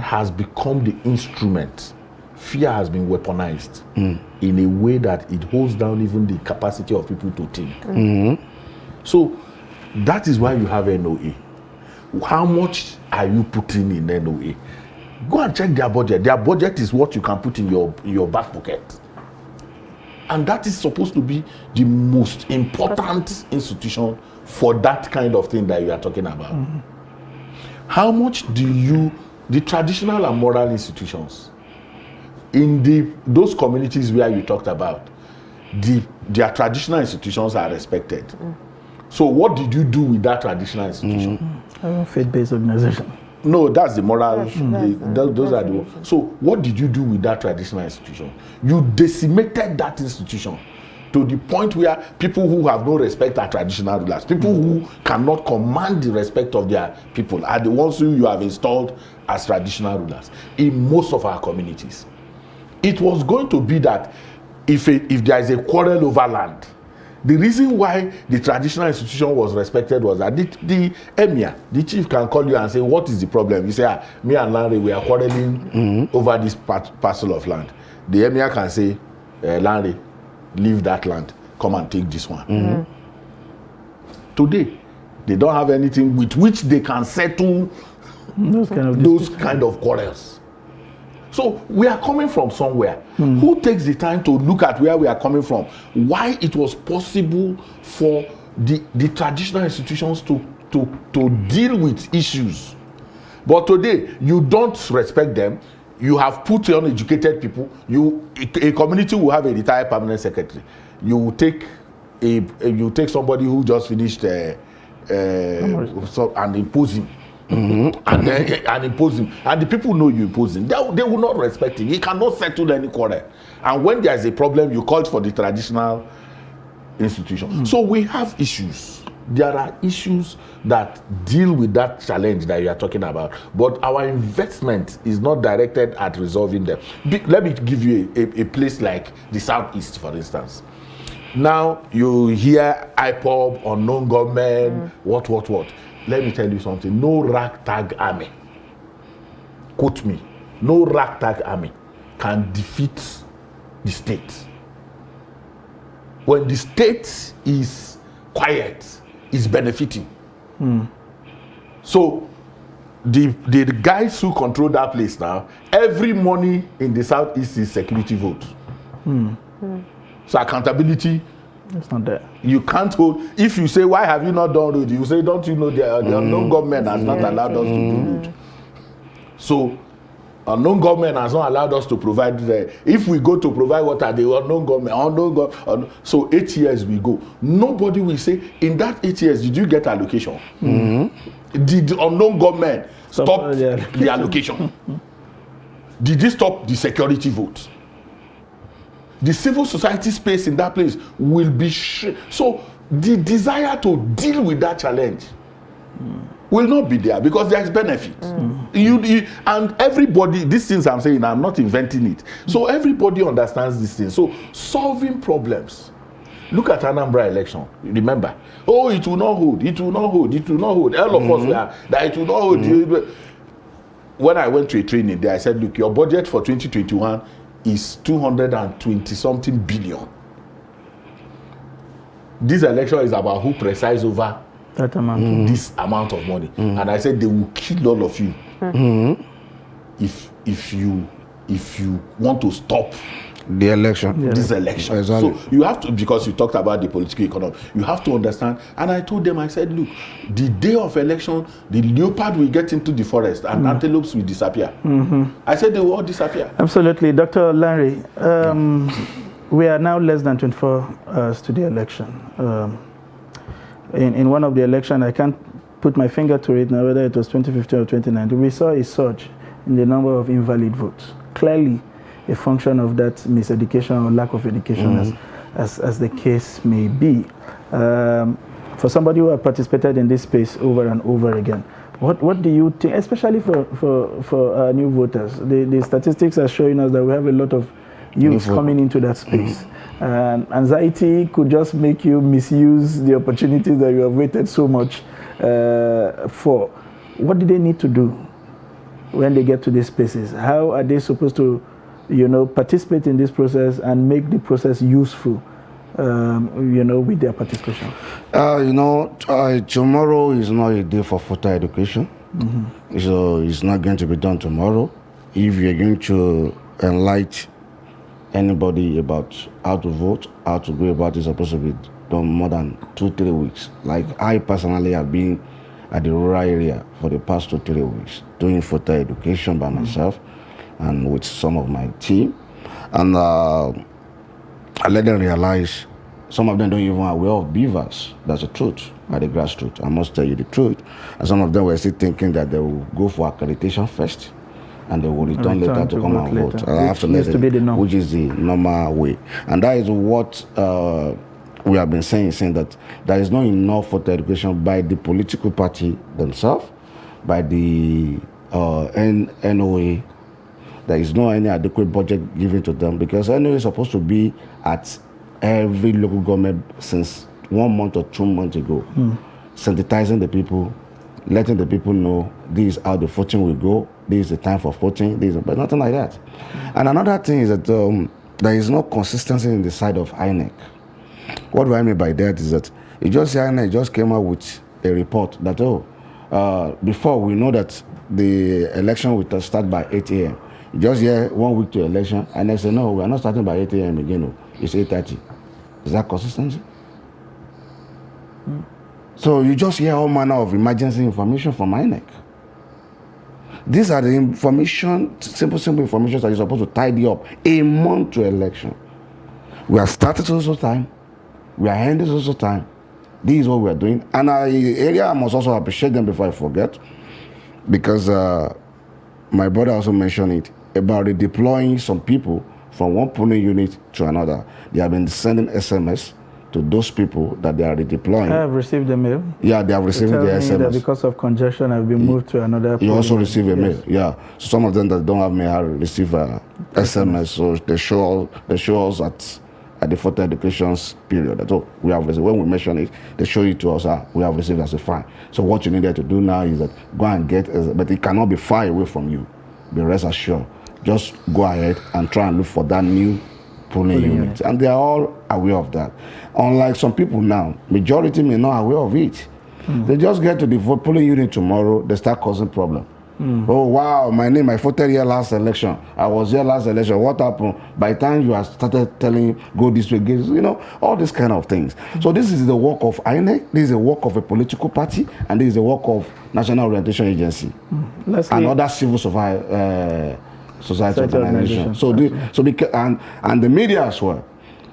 has become the instrument. Fear has been weaponized in a way that it holds down even the capacity of people to think. So that is why you have NOA. How much are you putting in NOA? Go and check their budget. Their budget is what you can put in your back pocket. And that is supposed to be the most important institution for that kind of thing that you are talking about. How much do the traditional and moral institutions, in those communities where you talked about, their traditional institutions are respected. So what did you do with that traditional institution? Faith-based organization. No, that's the moral. Those are the. So what did you do with that traditional institution? You decimated that institution to the point where people who have no respect are traditional rulers. People who cannot command the respect of their people are the ones who you have installed as traditional rulers in most of our communities. It was going to be that if there is a quarrel over land, the reason why the traditional institution was respected was that the emir, the chief, can call you and say, what is the problem? You say, me and Larry, we are quarreling over this parcel of land. The emir can say, Larry, leave that land, come and take this one. Today, they don't have anything with which they can settle those kind of quarrels. So we are coming from somewhere. Who takes the time to look at where we are coming from? Why it was possible for the traditional institutions to deal with issues. But today, you don't respect them. You have put uneducated people. A community will have a retired permanent secretary. You will take somebody who just finished and impose him. And impose him, and the people know you impose him. They will not respect him. He cannot settle any quarrel. And when there is a problem, you call for the traditional institution. So we have issues. There are issues that deal with that challenge that you are talking about, but our investment is not directed at resolving them. Let me give you a place like the Southeast, for instance. Now you hear IPOB, unknown government, what. Let me tell you something. No ragtag army, quote me, no ragtag army can defeat the state. When the state is quiet, it's benefiting. So the guys who control that place now, every money in the Southeast is security vote. So accountability, it's not there. You can't hold. If you say, why have you not done road? You say, don't you know the unknown government has not allowed us to do road. So unknown government has not allowed us to provide. If we go to provide water, the unknown government. So 8 years we go. Nobody will say, in that 8 years, did you get allocation? Did the unknown government stop the allocation? Did they stop the security vote? The civil society space in that place will be so the desire to deal with that challenge will not be there because there is benefit. You and everybody, these things I'm saying, I'm not inventing it. So everybody understands these things. So solving problems. Look at Anambra election. Remember, oh, it will not hold. It will not hold. It will not hold. All of us were that it will not hold. When I went to a training there, I said, look, your budget for 2021 is 220 something billion. This election is about who presides over that amount, this amount of money. And I said they will kill all of you if you want to stop the election. This election. Exactly. So you have to, because you talked about the political economy, you have to understand. And I told them, I said, look, the day of election, the leopard will get into the forest and antelopes will disappear. I said they will all disappear. Absolutely. Dr. Larry, we are now less than 24 hours to the election. In one of the elections, I can't put my finger to it now, whether it was 2015 or 2019, we saw a surge in the number of invalid votes. Clearly, a function of that miseducation or lack of education, as the case may be. For somebody who has participated in this space over and over again, what do you think, especially for new voters? The statistics are showing us that we have a lot of youth coming into that space. Anxiety could just make you misuse the opportunities that you have waited so much for. What do they need to do when they get to these spaces? How are they supposed to, participate in this process and make the process useful, with their participation? Tomorrow is not a day for voter education. So it's not going to be done tomorrow. If you're going to enlighten anybody about how to vote, how to go about it, it's supposed to be done more than 2-3 weeks. Like I personally have been at the rural area for the past 2-3 weeks doing voter education by myself and with some of my team. And I let them realize some of them don't even aware of beavers. That's the truth, at the grassroots. I must tell you the truth. And some of them were still thinking that they will go for accreditation first and they will return later to come and vote. I have to let them, which is the normal way. And that is what we have been saying that there is not enough voter education by the political party themselves, by the NOA. There is no any adequate budget given to them because NOA is supposed to be at every local government since 1 month or 2 months ago, sensitizing the people, letting the people know this is how the voting will go, this is the time for voting, but nothing like that. And another thing is that there is no consistency in the side of INEC. What do I mean by that is that INEC just came out with a report that, before we know that the election will start by 8 a.m. Just 1 week to election, and they say, no, we are not starting by 8 a.m. again, it's 8:30. Is that consistency? So you just hear all manner of emergency information from INEC. These are the information, simple information that you're supposed to tidy up a month to election. We are starting social time, we are ending social time. This is what we are doing. And I must also appreciate them before I forget, because my brother also mentioned it, about redeploying some people from one polling unit to another. They have been sending SMS to those people that they are redeploying. I have received a mail. Yeah, they have received the SMS. That because of congestion, I've been moved to another. You also receive a mail. Yeah. So some of them that don't have mail receive a SMS. So they show us at the voter education period. That's all we have received. When we mention it, they show it to us. We have received as a fine. So what you needed to do now is that go and get, but it cannot be far away from you. Be rest assured. Just go ahead and try and look for that new polling unit. And they are all aware of that. Unlike some people now, majority may not aware of it. They just get to the polling unit tomorrow, they start causing problem. Oh wow, I voted here last election. I was here last election. What happened? By the time you have started telling go this way, all these kind of things. So this is the work of INEC, this is the work of a political party, and this is the work of National Orientation Agency and other civil society organizations. So and the media as well.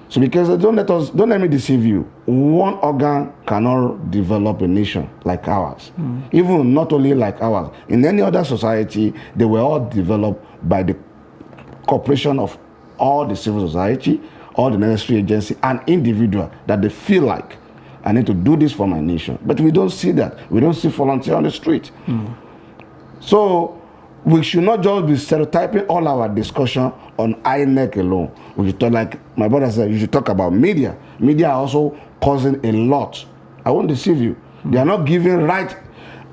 So because don't let me deceive you. One organ cannot develop a nation like ours. Even not only like ours. In any other society, they were all developed by the cooperation of all the civil society, all the necessary agency, and individual that they feel like I need to do this for my nation. But we don't see that. We don't see volunteer on the street. So we should not just be stereotyping all our discussion on INEC alone. We should talk, like my brother said, you should talk about media. Media are also causing a lot. I won't deceive you. They are not giving right.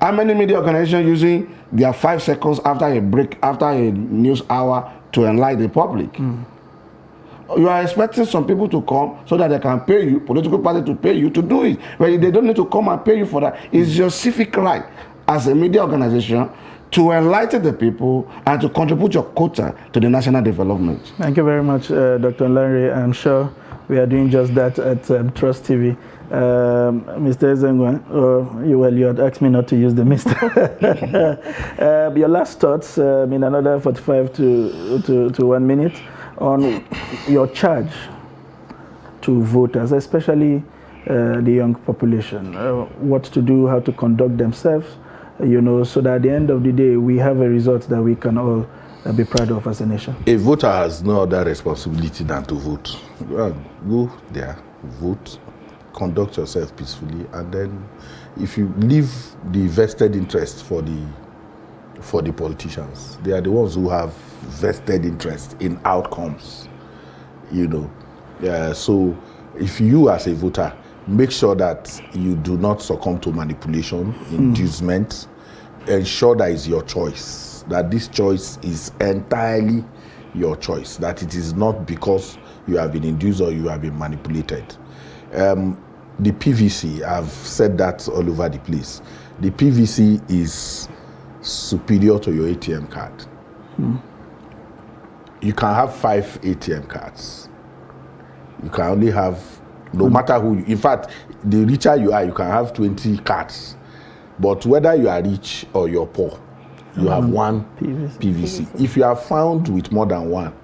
How many media organizations using their 5 seconds after a break, after a news hour to enlighten the public? You are expecting some people to come so that they can pay you, political party to pay you to do it. But they don't need to come and pay you for that. It's your civic right as a media organization to enlighten the people and to contribute your quota to the national development. Thank you very much, Dr. Larry. I'm sure we are doing just that at Trust TV. Mr. Ezengwa, you had asked me not to use the Mr. Your last thoughts in another 45 to 1 minute on your charge to voters, especially the young population, what to do, how to conduct themselves, so that at the end of the day, we have a result that we can all be proud of as a nation. A voter has no other responsibility than to vote. Go there, vote, conduct yourself peacefully, and then if you leave the vested interest for the politicians, they are the ones who have vested interest in outcomes. So if you as a voter make sure that you do not succumb to manipulation, inducement, ensure that it's your choice, that this choice is entirely your choice, that it is not because you have been induced or you have been manipulated. The PVC, I've said that all over the place. The PVC is superior to your ATM card. You can have 5 ATM cards. You can only have, no matter who you, in fact, the richer you are, you can have 20 cards. But whether you are rich or you're poor, you have one PVC. If you are found with more than one,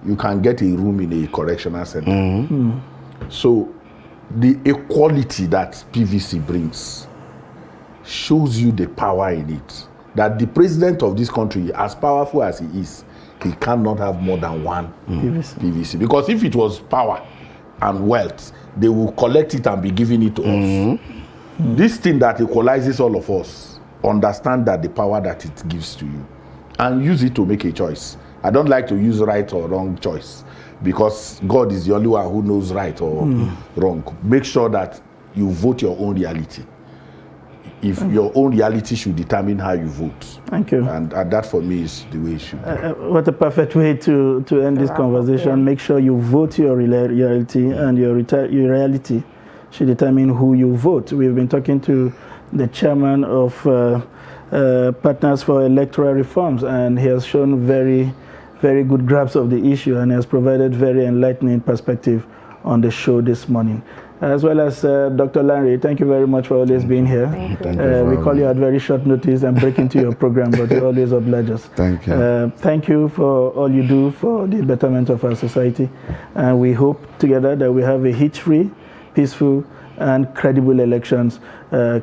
you can get a room in a correctional center. So the equality that PVC brings shows you the power in it. That the president of this country, as powerful as he is, he cannot have more than one PVC. Because if it was power and wealth, they will collect it and be giving it to us. This thing that equalizes all of us, understand that the power that it gives to you and use it to make a choice. I don't like to use right or wrong choice because God is the only one who knows right or wrong. Make sure that you vote your own reality. If your own reality should determine how you vote. Thank you. And that for me is the way it should be. What a perfect way to end this conversation. Make sure you vote your reality, and your reality should determine who you vote. We've been talking to the chairman of Partners for Electoral Reforms, and he has shown very, very good grasp of the issue and has provided very enlightening perspective on the show this morning. As well as Dr. Larry, thank you very much for always being here. Thank you. We call you at very short notice and break into your program, but you always oblige us. Thank you. Thank you for all you do for the betterment of our society. And we hope together that we have a hitch-free, peaceful, and credible elections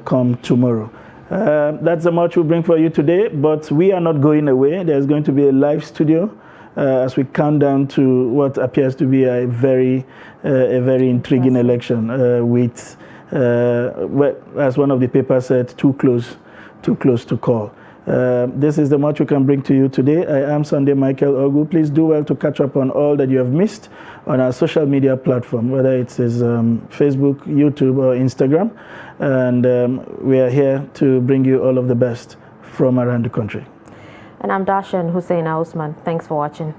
come tomorrow. That's the much we bring for you today, but we are not going away. There's going to be a live studio as we count down to what appears to be a very intriguing election with, as one of the papers said, too close to call. This is the much we can bring to you today. I am Sunday Michael Ogu. Please do well to catch up on all that you have missed on our social media platform, whether it is Facebook, YouTube, or Instagram. And we are here to bring you all of the best from around the country. And I'm Darshan Hussein Ausman. Thanks for watching.